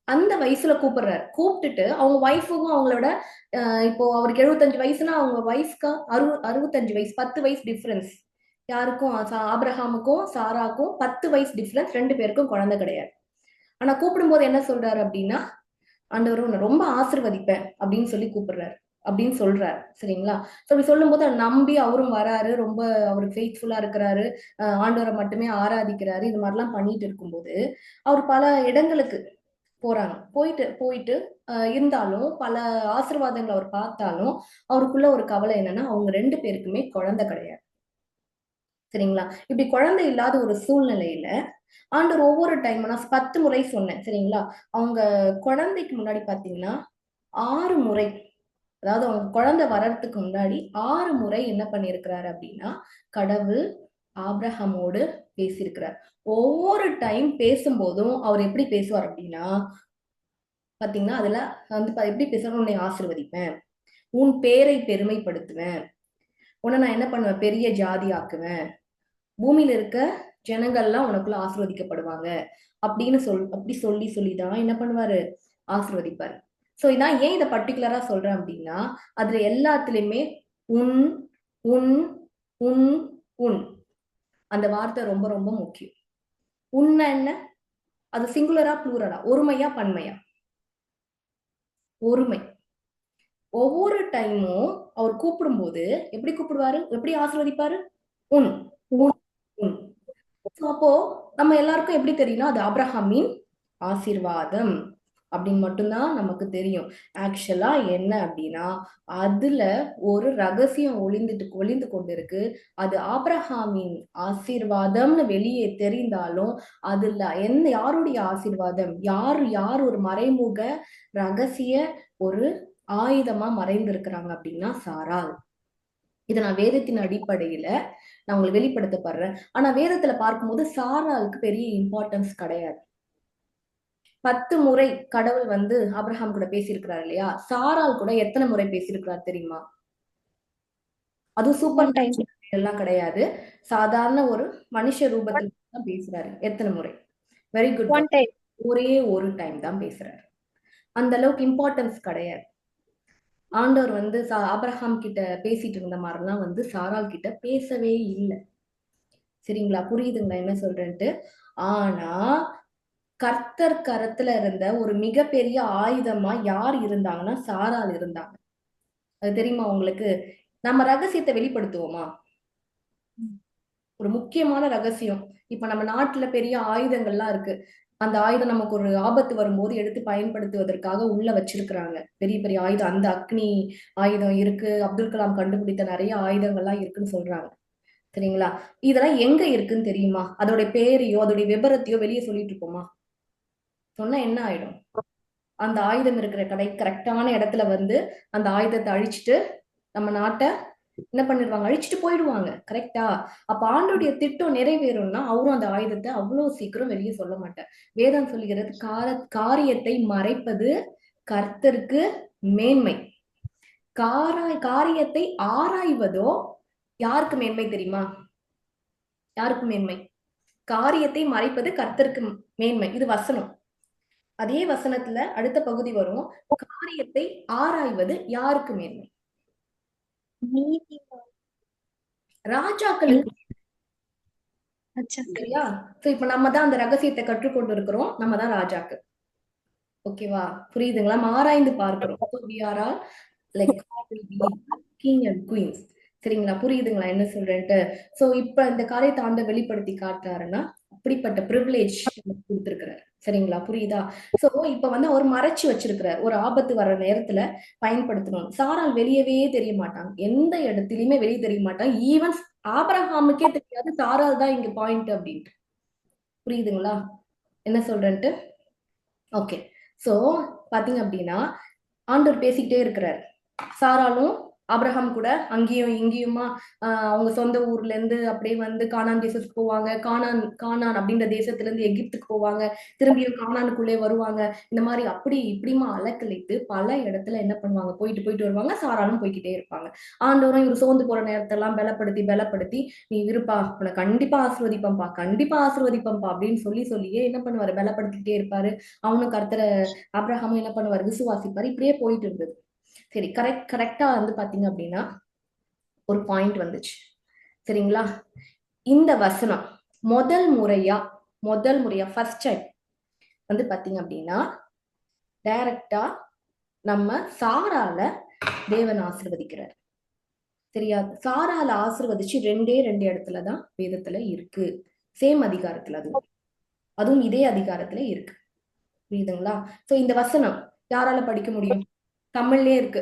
அந்த வயசுல கூப்பிடுறாரு. கூப்பிட்டுட்டு அவங்க ஒய்ஃபுக்கும் அவங்களோட இப்போ அவருக்கு 75 வயசுனா அவங்க ஒய்ஃப்க்கு 65 வயசு, 10 வயசு டிஃபரன்ஸ். யாருக்கும் ஆபிரகாமுக்கும் சாராக்கும் 10 வயசு டிஃபரன்ஸ். 2 பேருக்கும் குழந்தை கிடையாது. ஆனா கூப்பிடும்போது என்ன சொல்றாரு அப்படின்னா, ஆண்டவர் உன்னை ரொம்ப ஆசீர்வதிப்பேன் அப்படின்னு சொல்லி கூப்பிடுறாரு, அப்படின்னு சொல்றாரு. சரிங்களா? சோ அப்படி சொல்லும் போது அதை நம்பி அவரும் வராரு. ரொம்ப அவருக்கு ஃபெய்த்ஃபுல்லா இருக்கிறாரு. ஆண்டவரை மட்டுமே ஆராதிக்கிறாரு. இது மாதிரிலாம் பண்ணிட்டு இருக்கும்போது அவர் பல இடங்களுக்கு போறாங்க. போயிட்டு போயிட்டு இருந்தாலும் பல ஆசீர்வாதங்களை அவர் பார்த்தாலும் அவருக்குள்ள ஒரு கவலை என்னன்னா, அவங்க 2 பேருக்குமே குழந்தை கிடையாது. சரிங்களா? இப்படி குழந்தை இல்லாத ஒரு சூழ்நிலையில ஆண்டவர் ஒவ்வொரு டைம், நான் 10 முறை சொன்னேன். சரிங்களா? அவங்க குழந்தைக்கு முன்னாடி பாத்தீங்கன்னா 6 முறை, அதாவது அவங்க குழந்தை வர்றதுக்கு முன்னாடி 6 முறை என்ன பண்ணிருக்கிறாரு அப்படின்னா, கடவுள் ஆபிரகாமோடு பேசியிருக்கிறார். ஒவ்வொரு டைம் பேசும்போதும் அவர் எப்படி பேசுவார் அப்படின்னா, பாத்தீங்கன்னா அதுல வந்து எப்படி பேசுவார், உன்னை ஆசீர்வதிப்பேன், உன் பேரை பெருமைப்படுத்துவேன், உன்னை நான் என்ன பண்ணுவேன், பெரிய ஜாதி ஆக்குவேன், பூமியில இருக்க ஜனங்கள்லாம் உனக்குள்ள ஆசீர்வதிக்கப்படுவாங்க அப்படின்னு அப்படி சொல்லி சொல்லிதான் என்ன பண்ணுவாரு, ஆசீர்வதிப்பாரு. சோ நான் ஏன் இதை பர்டிகுலரா சொல்றேன் அப்படின்னா, அதுல எல்லாத்துலயுமே உன் உன் உன் உன் அந்த வார்த்தை ரொம்ப ரொம்ப முக்கியம். உன்ன என்ன, அது சிங்குலரா ப்ளூரலா, ஒருமையா பன்மையா? ஒருமை. ஒவ்வொரு டைமும் அவர் கூப்பிடும்போது எப்படி கூப்பிடுவாரு, எப்படி ஆசீர்வதிப்பாரு, உன் உன் உன். அப்போ நம்ம எல்லாருக்கும் எப்படி தெரியும்னா, அது ஆபிரகாமின் ஆசீர்வாதம் அப்படின்னு மட்டும்தான் நமக்கு தெரியும். ஆக்சுவலா என்ன அப்படின்னா, அதுல ஒரு ரகசியம் ஒளிந்து கொண்டு இருக்கு. அது ஆபிரகாமின் ஆசீர்வாதம்னு வெளியே தெரிந்தாலும் அதுல யாருடைய ஆசீர்வாதம், யார் ஒரு மறைமுக ரகசிய ஒரு ஆயுதமா மறைந்திருக்கிறாங்க அப்படின்னா சாராள். இதை நான் வேதத்தின் அடிப்படையில நான் உங்களுக்கு வெளிப்படுத்தப்படுறேன். ஆனா வேதத்துல பார்க்கும்போது சாராளுக்கு பெரிய இம்பார்ட்டன்ஸ் கிடையாது. 10 முறை கடவுள் வந்து ஆபிரகாம் கூட பேசியிருக்கிறார் இல்லையா, சாராள் கூட எத்தனை முறை பேசியிருக்கிறார் தெரியுமா? அது சூப்பர் எல்லாம் கிடையாது, சாதாரண ஒரு மனுஷ ரூபத்துல தான் பேசுறாரு. எத்தனை முறை? Very good. ஒரே ஒரு டைம் தான் பேசுறாரு. அந்த அளவுக்கு இம்பார்ட்டன்ஸ் கிடையாது. ஆண்டவர் வந்து ஆபிரகாம் கிட்ட பேசிட்டு இருந்த மாதிரிலாம் வந்து சாராள் கிட்ட பேசவே இல்லை. சரிங்களா? புரியுதுங்களா என்ன சொல்றேன்ட்டு? ஆனா கர்த்தர் கரத்துல இருந்த ஒரு மிகப்பெரிய ஆயுதமா யார் இருந்தாங்கன்னா சாராள் இருந்தாங்க. அது தெரியுமா உங்களுக்கு? நம்ம ரகசியத்தை வெளிப்படுத்துவோமா? ஒரு முக்கியமான ரகசியம். இப்ப நம்ம நாட்டுல பெரிய ஆயுதங்கள்லாம் இருக்கு. அந்த ஆயுதம் நமக்கு ஒரு ஆபத்து வரும்போது எடுத்து பயன்படுத்துவதற்காக உள்ள வச்சிருக்கிறாங்க. பெரிய பெரிய ஆயுதம், அந்த அக்னி ஆயுதம் இருக்கு, அப்துல் கலாம் கண்டுபிடித்த நிறைய ஆயுதங்கள்லாம் இருக்குன்னு சொல்றாங்க. சரிங்களா? இதெல்லாம் எங்க இருக்குன்னு தெரியுமா? அதோட பேரையோ அதோடைய விபரத்தையோ வெளியே சொல்லிட்டு இருப்போமா? சொன்னா என்ன ஆயிடும்? அந்த ஆயுதம் இருக்கிற கரெக்டான இடத்துல வந்து அந்த ஆயுதத்தை அழிச்சிட்டு நம்ம நாட்டை என்ன பண்ணிடுவாங்க, அழிச்சிட்டு போயிடுவாங்க. கரெக்டா? அப்ப ஆண்டோடைய திட்டம் நிறைவேறும்னா அவரும் அந்த ஆயுதத்தை அவ்வளவு சீக்கிரம் வெளியே சொல்ல மாட்டார். வேதம் சொல்லுகிறது, காரியத்தை மறைப்பது கர்த்தருக்கு மேன்மை, காரியத்தை ஆராய்வதோ யாருக்கு மேன்மை தெரியுமா? யாருக்கு மேன்மை? காரியத்தை மறைப்பது கர்த்தருக்கு மேன்மை. இது வசனம். அதே வசனத்துல அடுத்த பகுதி வரும், காரியத்தை ஆராய்வது யாருக்கு மேன்மை? ராஜாக்களுக்கு. சரியா? சோ இப்ப நம்ம தான் அந்த ரகசியத்தை கற்றுக்கொண்டு இருக்கிறோம். நம்ம தான் ராஜாக்கள். ஓகேவா? புரியுதுங்களா? ஆராய்ந்து பார்க்கிறோம். we are all like king and queens. சரிங்களா? புரியுதுங்களா என்ன சொல்றேன்ட்டு? சோ இப்ப இந்த காரியத்தை ஆண்டவர் வெளிப்படுத்தி காட்டுறாருன்னா அப்படிப்பட்ட பிரிவிலேஜ் கொடுத்திருக்கிறார். சரிங்களா? புரியுதா? சோ இப்ப வந்து அவர் மறைச்சு வச்சிருக்கிறார், ஒரு ஆபத்து வர்ற நேரத்துல பயன்படுத்தணும். சாராள் வெளியவே தெரிய மாட்டாங்க, எந்த இடத்துலயுமே வெளியே தெரிய மாட்டாங்க. ஈவன் ஆபிரகாமுக்கே தெரியாது சாராள் தான் இங்க பாயிண்ட் அப்படின்ட்டு. புரியுதுங்களா என்ன சொல்றேன்ட்டு? ஓகே. சோ பாத்தீங்க அப்படின்னா ஆண்டவர் பேசிக்கிட்டே இருக்கிறார். சாராளும் ஆபிரகாம் கூட அங்கேயும் இங்கேயுமா அவங்க சொந்த ஊர்ல இருந்து அப்படியே வந்து கானான் தேசத்துக்கு போவாங்க. கானான் அப்படின்ற தேசத்துல இருந்து எகிப்துக்கு போவாங்க. திரும்பியும் கானானுக்குள்ளே வருவாங்க. இந்த மாதிரி அப்படி இப்படிமா அலக்கழித்து பல இடத்துல என்ன பண்ணுவாங்க, போயிட்டு போயிட்டு வருவாங்க. சாராளும் போய்கிட்டே இருப்பாங்க. ஆண்டவரும் இவர் சோர்ந்து போற நேரத்தெல்லாம் பலப்படுத்தி நீ இருப்பா, உன்னை கண்டிப்பா ஆசீர்வதிப்பம்பா, கண்டிப்பா ஆசீர்வதிப்பம்பா அப்படின்னு சொல்லியே என்ன பண்ணுவாரு, பலப்படுத்திக்கிட்டே இருப்பாரு. அவனும் கர்த்தரை ஆபிரகாமும் என்ன பண்ணுவாரு, விசுவாசிப்பாரு. இப்படியே போயிட்டு இருந்தது. சரி, கரெக்டா வந்து பாத்தீங்க அப்படின்னா ஒரு பாயிண்ட் வந்துச்சு. சரிங்களா? இந்த வசனம் முதல் முறையா ஃபர்ஸ்ட் டைம் வந்து பாத்தீங்க அப்படின்னா டைரக்டா நம்ம சாரால தேவன் ஆசீர்வதிக்கிறார். சரியா? சாரால ஆசீர்வதிச்சு ரெண்டு இடத்துலதான் வேதத்துல இருக்கு. சேம் அதிகாரத்துல, அதுவும் இதே அதிகாரத்துல இருக்கு. புரியுதுங்களா? சோ இந்த வசனம் யாரால படிக்க முடியும்? தமிழ்லயே இருக்கு.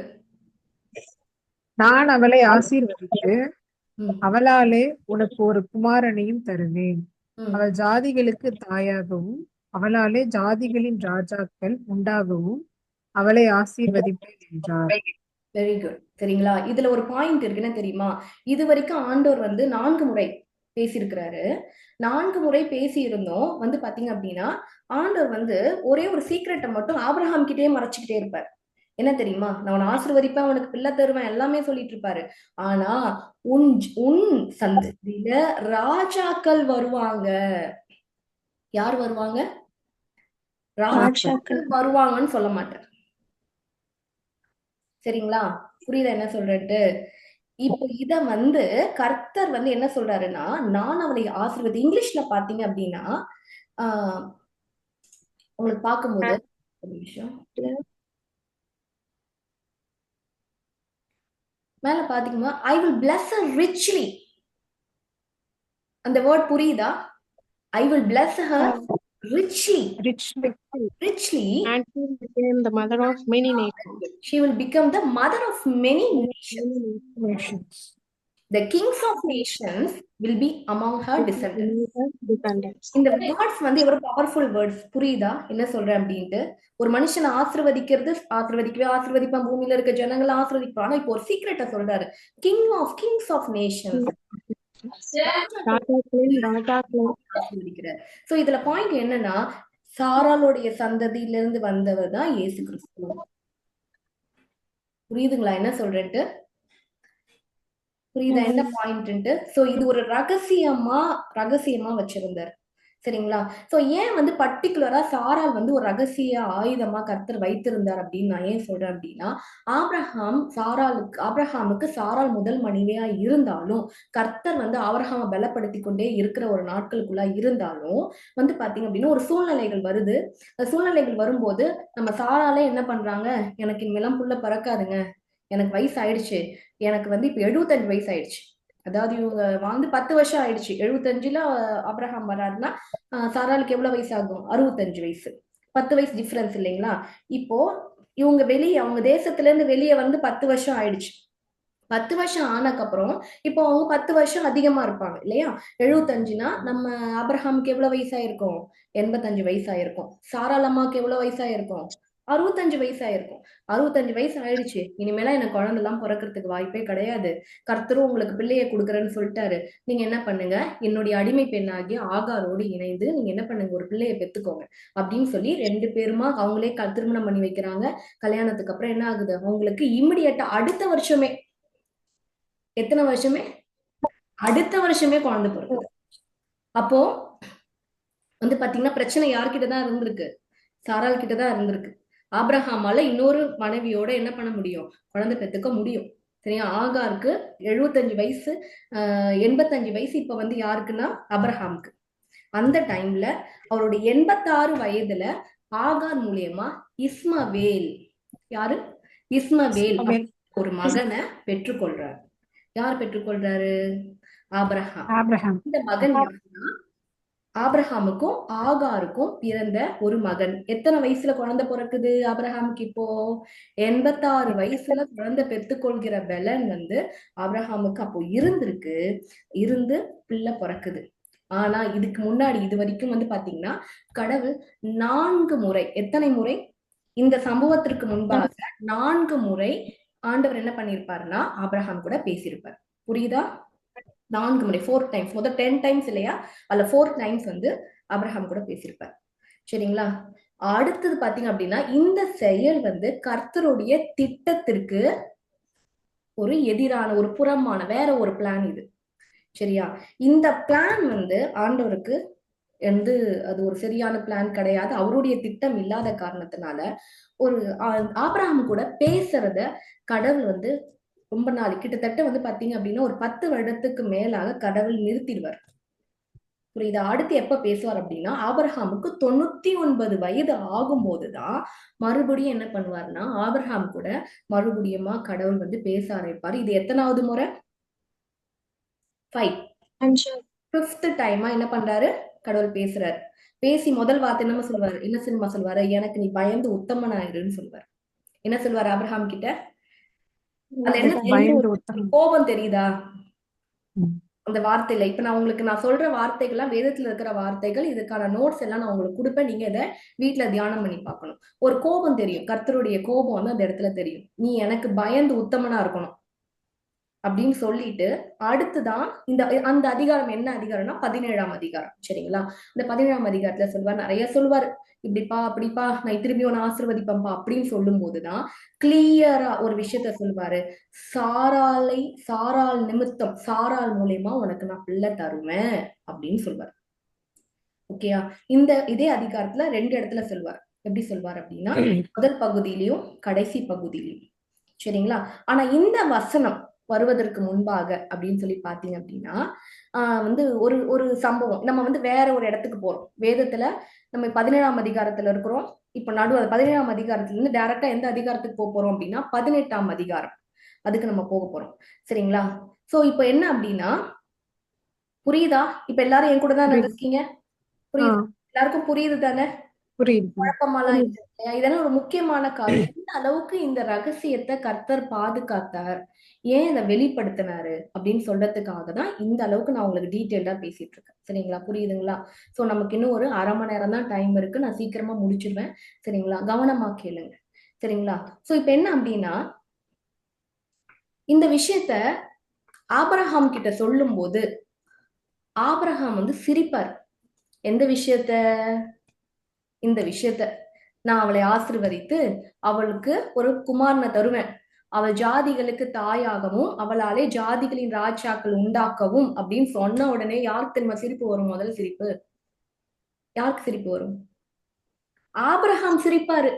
நான் அவளை ஆசீர்வதித்து அவளாலே உனக்கு ஒரு குமாரனையும் தருவேன். அவள் ஜாதிகளுக்கு தாயாகவும் அவளாலே ஜாதிகளின் ராஜாக்கள் உண்டாகவும் அவளை ஆசீர்வதிப்பேன் என்றார். Very good. சரிங்களா? இதுல ஒரு பாயிண்ட் இருக்குன்னு தெரியுமா? இது வரைக்கும் ஆண்டவர் வந்து 4 முறை பேசியிருக்கிறாரு. 4 முறை பேசி இருந்தோம் வந்து பாத்தீங்க அப்படின்னா ஆண்டவர் வந்து ஒரே ஒரு சீக்ரெட்டை மட்டும் ஆபிரகாம் கிட்டே மறைச்சுக்கிட்டே இருப்பார். என்ன தெரியுமா? நான் உன்னை ஆசீர்வதிப்பேன், உனக்கு பிள்ளை தருவேன், எல்லாமே சொல்லிட்டு இருப்பாரு. ஆனா உன் சந்ததியில ராஜாக்கள் வருவாங்க. யார் வருவாங்க? ராஜாக்கள் வருவாங்கன்னு சொல்ல மாட்டார். சரிங்களா? புரியுதா என்ன சொல்றேன்ட்டு? இப்போ இத வந்து கர்த்தர் வந்து என்ன சொல்றாருன்னா, நான் அவளை ஆசீர்வதி. இங்கிலீஷ்ல பாத்தீங்க அப்படின்னா உங்களுக்கு பார்க்கும்போது ஒரு நிமிஷம் மேல பாத்தீங்கன்னா I will bless her richly. அந்த வேர்ட் புரியுதா? I will bless her richly. And she became the mother of many nations. She will become the mother of many nations. The kings of nations will be among her descendants. இந்த words வந்து எவ்வளவு powerful words. புரியுதா என்ன சொல்றேன் அப்படின்ட்டு? ஒரு மனுஷனை ஆசீர்வதிப்பான், பூமியில இருக்க ஜனங்களை ஆசீர்வதிப்பான். ஆனா இப்போ ஒரு சீக்ரெட்டை சொல்றாரு, கிங்ஸ் ஆஃப் நேஷன்ஸ். சோ இதுல பாயிண்ட் என்னன்னா, சாராளுடைய சந்ததியிலிருந்து வந்தவர் தான் இயேசு கிறிஸ்து. புரியுதுங்களா என்ன சொல்றேன்ட்டு? புரியுதா என்ன பாயிண்ட்? சோ இது ஒரு ரகசியமா வச்சிருந்தார். சரிங்களா? சோ ஏன் வந்து பர்டிகுலரா சாரால் வந்து ஒரு ரகசிய ஆயுதமா கர்த்தர் வைத்திருந்தார் அப்படின்னு நான் ஏன் சொல்றேன் அப்படின்னா, ஆபிரகாமுக்கு சாரால் முதல் மனைவியா இருந்தாலும் கர்த்தர் வந்து ஆபிரகாமை பலப்படுத்தி கொண்டே இருக்கிற ஒரு நாட்களுக்குள்ள இருந்தாலும் வந்து பாத்தீங்க அப்படின்னா ஒரு சூழ்நிலைகள் வருது. சூழ்நிலைகள் வரும்போது நம்ம சாராலே என்ன பண்றாங்க, எனக்கு இனிமேலாம் புள்ள பறக்காதுங்க, எனக்கு வயசு ஆயிடுச்சு, எனக்கு வந்து இப்ப 75 வயசு ஆயிடுச்சு. அதாவது இவங்க வந்து 10 வருஷம் ஆயிடுச்சு. 75ல ஆபிரகாம் வராருன்னா சாராளுக்கு எவ்வளவு வயசு ஆகும்? 65 வயசு. 10 வயசு டிஃபரன்ஸ் இல்லைங்களா? இப்போ இவங்க அவங்க தேசத்துல இருந்து வெளியே வந்து 10 வருஷம் ஆயிடுச்சு. 10 வருஷம் ஆனதுக்கப்புறம் இப்போ அவங்க 10 வருஷம் அதிகமா இருப்பாங்க இல்லையா? 75னா நம்ம ஆபிரகாமுக்கு எவ்வளவு வயசாயிருக்கும்? 85 வயசாயிருக்கும். சாராள் அம்மாவுக்கு எவ்வளவு வயசாயிருக்கும்? 65 வயசாயிருக்கும். 65 வயசு ஆயிடுச்சு, இனிமேலாம் எனக்கு குழந்தை எல்லாம் பிறக்கிறதுக்கு வாய்ப்பே கிடையாது, கர்த்தரும் உங்களுக்கு பிள்ளைய கொடுக்குறேன்னு சொல்லிட்டாரு, நீங்க என்ன பண்ணுங்க, என்னுடைய அடிமை பெண்ணாகிய ஆகாரோடு இணைந்து நீங்க என்ன பண்ணுங்க, ஒரு பிள்ளைய பெத்துக்கோங்க அப்படின்னு சொல்லி 2 பேருமா அவங்களே திருமணம் பண்ணி வைக்கிறாங்க. கல்யாணத்துக்கு அப்புறம் என்ன ஆகுது, அவங்களுக்கு இமிடியட்டா அடுத்த வருஷமே குழந்தை பிறகுது. அப்போ வந்து பாத்தீங்கன்னா பிரச்சனை யார்கிட்டதான் இருந்திருக்கு? சாராள் கிட்டதான் இருந்திருக்கு. ஆபிரகாமால இன்னொரு மனைவியோட என்ன பண்ண முடியும்? குழந்தை பெத்துக்க முடியும். சரியா? ஆகாருக்கு 75 வயசு 85 வயசு இப்ப வந்து யாருக்குன்னா ஆபிரகாமுக்கு. அந்த டைம்ல அவருடைய 86 வயதுல ஆகார் மூலியமா இஸ்மவேல் ஒரு மகனை பெற்றுக்கொள்றாரு. யார் பெற்றுக்கொள்றாரு? ஆபிரகாம். இந்த மகன் யாருன்னா ஆபிரகாமுக்கும் ஆகாருக்கும் பிறந்த ஒரு மகன். எத்தனை வயசுல குழந்தை பிறக்குது ஆபிரகாமுக்கு? இப்போ 86 வயசுல குழந்தை பெத்துக்கொள்கிற பலன் ஆபிரகாமுக்கு அப்போ இருந்து பிள்ளை பிறக்குது. ஆனா இதுக்கு முன்னாடி இது வரைக்கும் பாத்தீங்கன்னா கடவுள் 4 முறை, எத்தனை முறை? இந்த சம்பவத்திற்கு முன்பாக 4 முறை ஆண்டவர் என்ன பண்ணிருப்பாருன்னா ஆபிரகாம் கூட பேசியிருப்பார். புரியுதா? 4 முறை, 4 டைம்ஸ். முதல் 10 டைம்ஸ் இல்லையா, அதுல 4 டைம்ஸ் ஆபிரகாம் கூட பேசியிருப்பார். சரிங்களா? அடுத்தது பாத்தீங்க அப்படின்னா இந்த செயல் கர்த்தருடைய திட்டத்திற்கு ஒரு எதிரான, ஒரு புறமான வேற ஒரு பிளான் இது. சரியா? இந்த பிளான் ஆண்டவருக்கு அது ஒரு சரியான பிளான் கிடையாது. அவருடைய திட்டம் இல்லாத காரணத்தினால ஒரு ஆபிரகாம் கூட பேசுறத கடவுள் ரொம்ப நாள், கிட்டத்தட்ட பாத்தீங்க அப்படின்னா ஒரு 10 வருடத்துக்கு மேலாக கடவுள் நிறுத்திடுவார். புரியுதா? அடுத்து எப்ப பேசுவார் அப்படின்னா ஆபிரகாமுக்கு 99 வயது ஆகும் போதுதான் மறுபடியும் என்ன பண்ணுவாருன்னா ஆபிரகாம் கூட மறுபடியுமா கடவுள் பேச ஆரம்பிப்பாரு. இது எத்தனாவது முறை? 5th டைமா என்ன பண்றாரு? கடவுள் பேசுறாரு. பேசி முதல் வார்த்தை என்ன சொல்வாரு? எனக்கு நீ பயந்து உத்தமனாயிருன்னு சொல்வார். என்ன சொல்வாரு ஆபிரகாம் கிட்ட? அதுல என்ன கோபம் தெரியுதா அந்த வார்த்தையில? இப்ப நான் சொல்ற வார்த்தைகள்லாம் வேதத்துல இருக்கிற வார்த்தைகள். இதுக்கான நோட்ஸ் எல்லாம் நான் உங்களுக்கு கொடுப்பேன். நீங்க இதை வீட்டுல தியானம் பண்ணி பார்க்கணும். ஒரு கோபம் தெரியும், கர்த்தருடைய கோபம் அந்த இடத்துல தெரியும். நீ எனக்கு பயந்து உத்தமனா இருக்கணும் அப்படின்னு சொல்லிட்டு அடுத்துதான் அந்த அதிகாரம். என்ன அதிகாரம்னா 17ஆம் அதிகாரம். சரிங்களா? இந்த 17ஆம் அதிகாரத்துல சொல்வார், நிறைய சொல்வாரு. இப்படிப்பா அப்படிப்பா, நான் திரும்பி உன்னை ஆசீர்வதிப்பேன்பா அப்படின்னு சொல்லும் போதுதான் கிளியரா ஒரு விஷயத்த சொல்வாரு. சாராள் நிமித்தம், சாராள் மூலியமா உனக்கு நான் பிள்ளை தருவேன் அப்படின்னு சொல்வார். ஓகேயா? இதே அதிகாரத்துல 2 இடத்துல சொல்வார். எப்படி சொல்வார் அப்படின்னா முதல் பகுதியிலையும் கடைசி பகுதியிலையும். சரிங்களா? ஆனா இந்த வசனம் வருவதற்கு முன்பாக அப்படின்னு சொல்லி பாத்தீங்க அப்படின்னா ஒரு சம்பவம். நம்ம வேற ஒரு இடத்துக்கு போறோம். வேதத்துல நம்ம 17ஆம் அதிகாரத்துல இருக்கிறோம். இப்ப நடுவில் 17ஆம் அதிகாரத்துல இருந்து டைரக்டா எந்த அதிகாரத்துக்கு போறோம் அப்படின்னா 18ஆம் அதிகாரம். அதுக்கு நம்ம போக போறோம். சரிங்களா? சோ இப்ப என்ன அப்படின்னா, புரியுதா? இப்ப எல்லாரும் என் கூட தான் இருக்கீங்க. புரியுது? எல்லாருக்கும் புரியுது தானே? குழப்பமாலாம் இல்லை. இதெல்லாம் ஒரு முக்கியமான காரியம். எந்த அளவுக்கு இந்த ரகசியத்தை கர்த்தர் பாதுகாத்தார், ஏன் இதை வெளிப்படுத்தினாரு அப்படின்னு சொல்றதுக்காக தான் இந்த அளவுக்கு நான் உங்களுக்கு டீட்டெயில்டா பேசிட்டு இருக்கேன். சரிங்களா? புரியுதுங்களா? சோ நமக்கு இன்னும் ஒரு 1/2 மணி நேரம் தான் டைம் இருக்கு. நான் சீக்கிரமா முடிச்சிருவேன். சரிங்களா? கவனமா கேளுங்க. சரிங்களா? சோ இப்ப என்ன அப்படின்னா இந்த விஷயத்த ஆபிரகாம் கிட்ட சொல்லும் போது ஆபிரகாம் சிரிப்பார். எந்த விஷயத்த? இந்த விஷயத்த, நான் அவளை ஆசீர்வதித்து அவளுக்கு ஒரு குமாரனை தருவேன், அவள் ஜாதிகளுக்கு தாயாகவும் அவளாலே ஜாதிகளின் ராஜாக்கள் உண்டாக்கவும் அப்படின்னு சொன்ன உடனே யாருக்கு தெரியுமா சிரிப்பு வரும்? முதல் சிரிப்பு யாருக்கு சிரிப்பு வரும்? ஆபிரகாம் சிரிப்பாரு.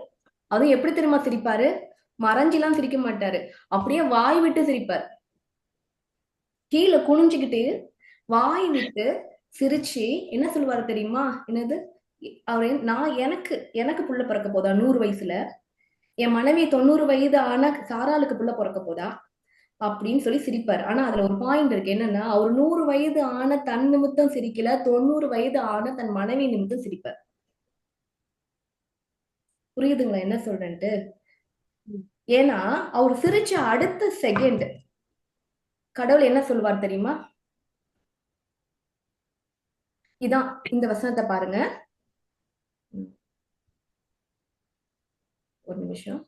அதுவும் எப்படி தெரியுமா சிரிப்பாரு? மறைஞ்செல்லாம் சிரிக்க மாட்டாரு, அப்படியே வாய் விட்டு சிரிப்பார். கீழே குனிஞ்சுக்கிட்டு வாய் விட்டு சிரிச்சு என்ன சொல்லுவாரு தெரியுமா? என்னது? எனக்கு புள்ள பிறக்க போதா 100 வயசுல? என் மனைவி 90 வயது ஆனா சாராளுக்கு புள்ள பிறக்க போதா அப்படின்னு சொல்லி சிரிப்பார். ஆனா அதுல ஒரு பாயிண்ட் இருக்கு. என்னன்னா, அவர் 100 வயது ஆன தன் நிமித்தம் சிரிக்கல, 90 வயது ஆன தன் மனைவி நிமித்தம் சிரிப்பார். புரியுதுங்களா என்ன சொல்றேன்ட்டு? ஏன்னா அவர் சிரிச்ச அடுத்த செகண்ட் கடவுள் என்ன சொல்வார் தெரியுமா? இதான் இந்த வசனத்தை பாருங்க. ஒரு நிமிஷம்.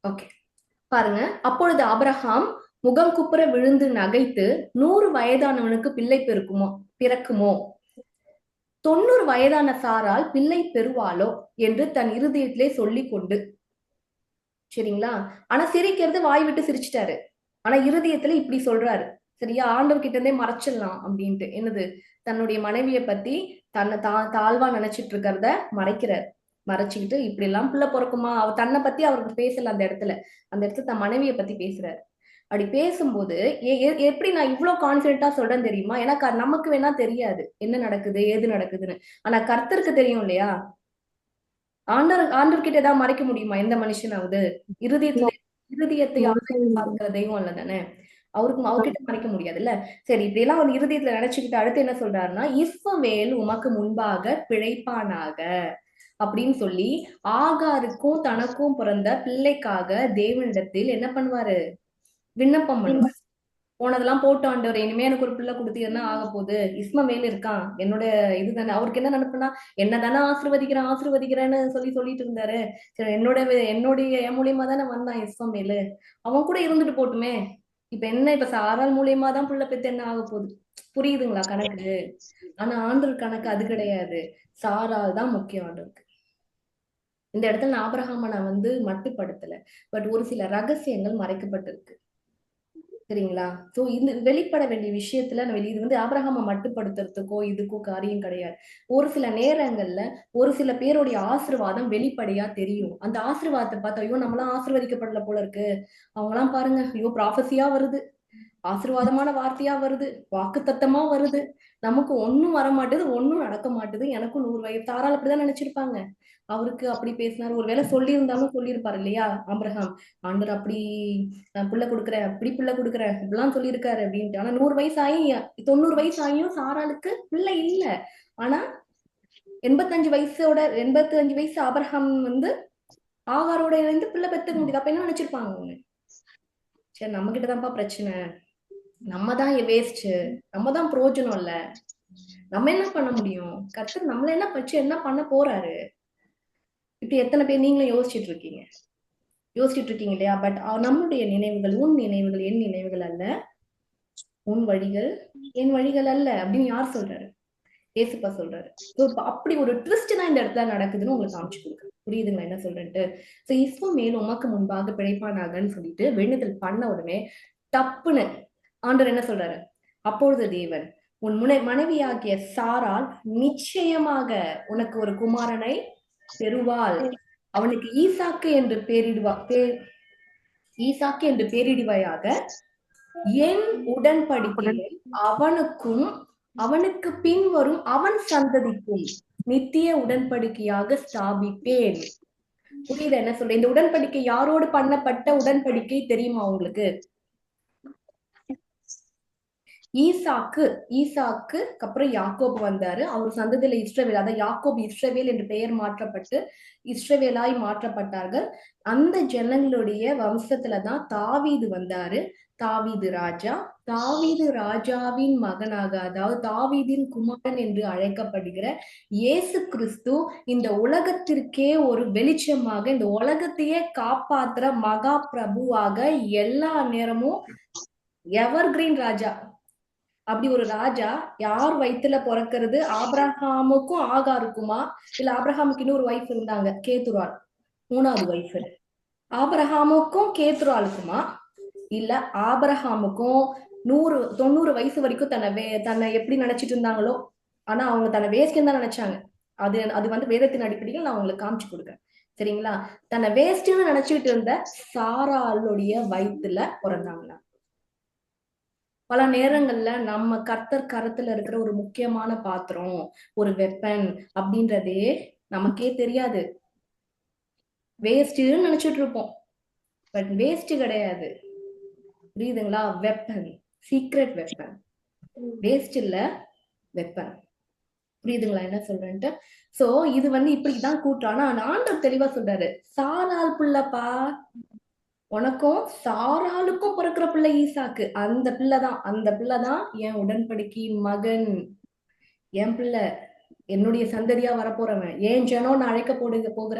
ஓகே பாருங்க. அப்பொழுது ஆபிரகாம் முகம் குப்புற விழுந்து நகைத்து, 100 வயதானவனுக்கு பிள்ளை பிறக்குமோ 90 வயதான சாரால் பிள்ளை பெறுவாளோ என்று தன் இருதயத்திலே சொல்லி கொண்டு. சரிங்களா? ஆனா சிரிக்கிறது வாய் விட்டு சிரிச்சிட்டாரு. ஆனா இருதயத்துல இப்படி சொல்றாரு. சரியா? ஆண்டவர் கிட்ட இருந்தே மறைச்சிடலாம் அப்படின்ட்டு. என்னது? தன்னுடைய மனைவிய பத்தி தன்னை தாழ்வா நினைச்சிட்டு இருக்கிறத மறைக்கிறார். மறைச்சுக்கிட்டு இப்படி எல்லாம் பிள்ளை பிறக்குமா, தன்னை பத்தி அவருக்கு பேசல. அந்த இடத்துல தன் மனைவிய பத்தி பேசுறாரு. அப்படி பேசும்போது எப்படி நான் இவ்வளவு கான்பிடென்டா சொல்றேன் தெரியுமா? ஏன்னா நமக்கு வேணா தெரியாது என்ன நடக்குது ஏது நடக்குதுன்னு. ஆனா கர்த்தருக்கு தெரியும் இல்லையா? ஆண்டவர் கிட்ட ஏதாவது மறைக்க முடியுமா எந்த மனுஷனாவது? இருதயத்தை பார்க்கிற தெய்வம் இல்ல தானே? அவர்கிட்ட மறைக்க முடியாதுல்ல. சரி, இப்படி எல்லாம் அவர் இருதயத்துல நினைச்சுக்கிட்டு அடுத்து என்ன சொல்றாருன்னா, இஸ்மவேல் உமக்கு முன்பாக பிழைப்பானாக அப்படின்னு சொல்லி ஆகாருக்கும் தனக்கும் பிறந்த பிள்ளைக்காக தேவனிடத்தில் என்ன பண்ணுவாரு? விண்ணப்பம் பண்ணுவார். போனதெல்லாம் போட்டு ஆண்டவர், இனிமே எனக்கு ஒரு பிள்ளை கொடுத்தீங்கன்னா ஆக போகுது, இஸ்மவேல் இருக்கான், என்னோட இதுதானே. அவருக்கு என்ன நினைப்புனா, என்னதானே ஆசீர்வதிக்கிறேன்னு சொல்லிட்டு இருந்தாரு. சரி, என்னுடைய என் மூலியமா தானே வந்தான் இஸ்மவேலு, அவன் கூட இருந்துட்டு போட்டுமே. இப்ப சாரால் மூலியமா தான் பிள்ளை பெத்து என்ன ஆக போகுது? புரியுதுங்களா கணக்கு? ஆனா ஆண்டவர் கணக்கு அது கிடையாது. சாரால் தான் முக்கியம் ஆண்டவருக்கு. இந்த இடத்துல நான் ஆபிரகாமை நான் மட்டுப்படுத்தல, பட் ஒரு சில ரகசியங்கள் மறைக்கப்பட்டிருக்கு. சரிங்களா? சோ இந்த வெளிப்பட வேண்டிய விஷயத்துல இது ஆபிரகாமை மட்டுப்படுத்துறதுக்கோ இதுக்கோ காரியம் கிடையாது. ஒரு சில நேரங்கள்ல ஒரு சில பேருடைய ஆசீர்வாதம் வெளிப்படையா தெரியும். அந்த ஆசீர்வாதத்தை பார்த்தா, ஐயோ நம்மளாம் ஆசீர்வதிக்கப்படல போல இருக்கு, அவங்களாம் பாருங்க, ஐயோ ப்ராஃபஸியா வருது, ஆசீர்வாதமான வார்த்தையா வருது, வாக்குத்தத்தமா வருது, நமக்கு ஒண்ணும் வர மாட்டுது, ஒண்ணும் நடக்க மாட்டுது, எனக்கும் 100 வயசு. தாராள் அப்படிதான் நினைச்சிருப்பாங்க. அவருக்கு அப்படி பேசினாரு, ஒருவேளை சொல்லியிருந்தாலும் சொல்லியிருப்பாரு இல்லையா ஆபிரகாம், ஆண்டவர் அப்படி புள்ள கொடுக்குறேன், அப்படி புள்ள கொடுக்குறேன் இப்படிலாம் சொல்லியிருக்காரு அப்படின்ட்டு. ஆனா 100 வயசு ஆகி 90 வயசு ஆகியும் சாராளுக்கு பிள்ளை இல்ல. ஆனா 85 வயசு ஆபிரகாம் ஆகாரோட இருந்து பிள்ளை பெத்துக்க முடியுது. அப்ப என்ன நினைச்சிருப்பாங்க அவங்க? சரி, நம்ம கிட்டதான்ப்பா பிரச்சனை, நம்ம தான் வேஸ்ட், நம்ம தான் பிரயோஜனம் இல்ல, நம்ம என்ன பண்ண முடியும், கர்த்தர் நம்மள என்ன வச்சு என்ன பண்ண போறாரு? இப்படி எத்தனை பேர் நீங்களும் யோசிச்சுட்டு இருக்கீங்க இல்லையா? பட் நம்முடைய நினைவுகள் உன் நினைவுகள் என் நினைவுகள் அல்ல, உன் வழிகள் என் வழிகள் அல்ல அப்படின்னு யார் சொல்றாரு? ஏசுப்பா சொல்றாரு. அப்படி ஒரு ட்விஸ்ட் தான் இந்த இடத்துல நடக்குதுன்னு உங்களுக்கு காமிச்சு கொடுக்குறேன். புரியுதுங்களா என்ன சொல்றேன்ட்டு? சோ இஸ்மவேல் உமக்கு முன்பாக பிழைப்பானாகன்னு சொல்லிட்டு வேண்டுதல் பண்ண உடனே தப்புன்னு ஆண்டவர் என்ன சொல்றாரு? அப்பொழுது தேவன், உன் மனைவியாகிய சாரால் நிச்சயமாக உனக்கு ஒரு குமாரனை பெறுவாள், அவனுக்கு ஈசாக்கு என்று பேரிடுவாயாக, என் உடன்படிக்கையை அவனுக்கும் அவனுக்கு பின் வரும் அவன் சந்ததிக்கும் நித்திய உடன்படிக்கையாக ஸ்தாபிப்பேன். புரியுது என்ன சொல்றேன்? இந்த உடன்படிக்கை யாரோடு பண்ணப்பட்ட உடன்படிக்கை தெரியுமா உங்களுக்கு? ஈசாக்கு அப்புறம் யாக்கோபு வந்தாரு. அவர் சந்ததியில இஸ்ரவேல், அதாவது யாக்கோபு இஸ்ரவேல் என்று பெயர் மாற்றப்பட்டு இஸ்ரவேலாய் மாற்றப்பட்டார்கள். அந்த ஜனங்களுடைய வம்சத்துலதான் தாவீது வந்தாரு. தாவீது ராஜாவின் மகனாக, அதாவது தாவீதின் குமாரன் என்று அழைக்கப்படுகிற இயேசு கிறிஸ்து இந்த உலகத்திற்கே ஒரு வெளிச்சமாக, இந்த உலகத்தையே காப்பாற்றுற மகா பிரபுவாக, எல்லா நேரமும் எவர்கிரீன் ராஜா. அப்படி ஒரு ராஜா யார் வயிற்றுல பிறக்கிறது? ஆபிரகாமுக்கும் ஆகாருக்குமா, இல்ல ஆபிரகாமுக்கு இன்னொரு வைஃப் இருந்தாங்க கேத்துரால், 3வது வைஃப். ஆபிரகாமுக்கும் கேத்துராலுக்குமா, இல்ல ஆபிரகாமுக்கும் 90 வயசு வரைக்கும் தன்னை எப்படி நினைச்சிட்டு இருந்தாங்களோ, ஆனா அவங்க தன்னை வேஸ்ட்னு தான் நினைச்சாங்க. அது வேதத்தின் அடிப்படையில் நான் உங்களுக்கு காமிச்சு கொடுக்குறேன். சரிங்களா? தன்னை வேஸ்ட்னு நினைச்சிட்டு இருந்த சாராளுடைய வயிற்றுல பிறந்தாங்களா? பல நேரங்கள்ல நம்ம கர்த்தர் கரத்துல இருக்கிற ஒரு முக்கியமான பாத்திரம், ஒரு வெப்பன் அப்படின்றதே நமக்கே தெரியாது. வேஸ்ட்னு நினைச்சிட்டு இருப்போம், பட் வேஸ்ட் கிடையாது. புரியுதுங்களா? வெப்பன், சீக்ரெட் வெப்பன், வேஸ்ட் இல்ல, வெப்பன். புரியுதுங்களா என்ன சொல்றேன்ட்டு? சோ இது இப்படிதான் கூட்டுறான். ஆனா ஆண்டவர் தெளிவா சொல்றாரு, சாரால் புள்ளப்பா, உனக்கும் சாராளுக்கும் பிறக்கிற பிள்ளை ஈசாக்கு, அந்த பிள்ளைதான் என் உடன்படிக்கையின் மகன், என் பிள்ளை, என்னுடைய சந்ததியா வரப்போறவன், ஏன் ஜனம் நான் போகிற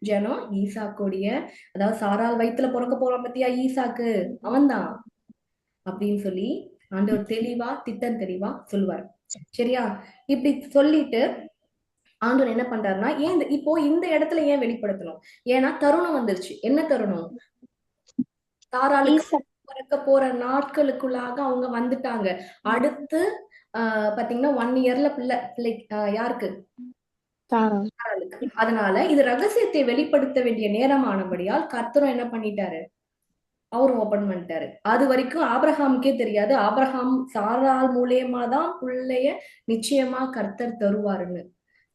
ஜனம் ஈசாக்குடைய, அதாவது சாரால் வயிற்றுல பிறக்க போறான் பத்தியா ஈசாக்கு, அவன்தான் அப்படின்னு சொல்லி ஆண்டவர் திட்டம் தெளிவா சொல்லுவார். சரியா? இப்படி சொல்லிட்டு ஆண்டவர் என்ன பண்றாருன்னா, இப்போ இந்த இடத்துல ஏன் வெளிப்படுத்தணும்? ஏன்னா தருணம் வந்துருச்சு. என்ன தருணம்? சாராளுக்கு பிறக்க போற நாட்களுக்குள்ளாக அவங்க வந்துட்டாங்க. அடுத்து பாத்தீங்கன்னா 1 இயர்ல பிள்ளை யாருக்கு? சாராளுக்கு. அதனால இது ரகசியத்தை வெளிப்படுத்த வேண்டிய நேரமானபடியால் கர்த்தரும் என்ன பண்ணிட்டாரு? அவரும் ஓபன் பண்ணிட்டாரு. அது வரைக்கும் ஆபிரகாமுக்கே தெரியாது, ஆபிரகாம் சாராள் மூலியமா தான் பிள்ளைய நிச்சயமா கர்த்தர் தருவாருன்னு.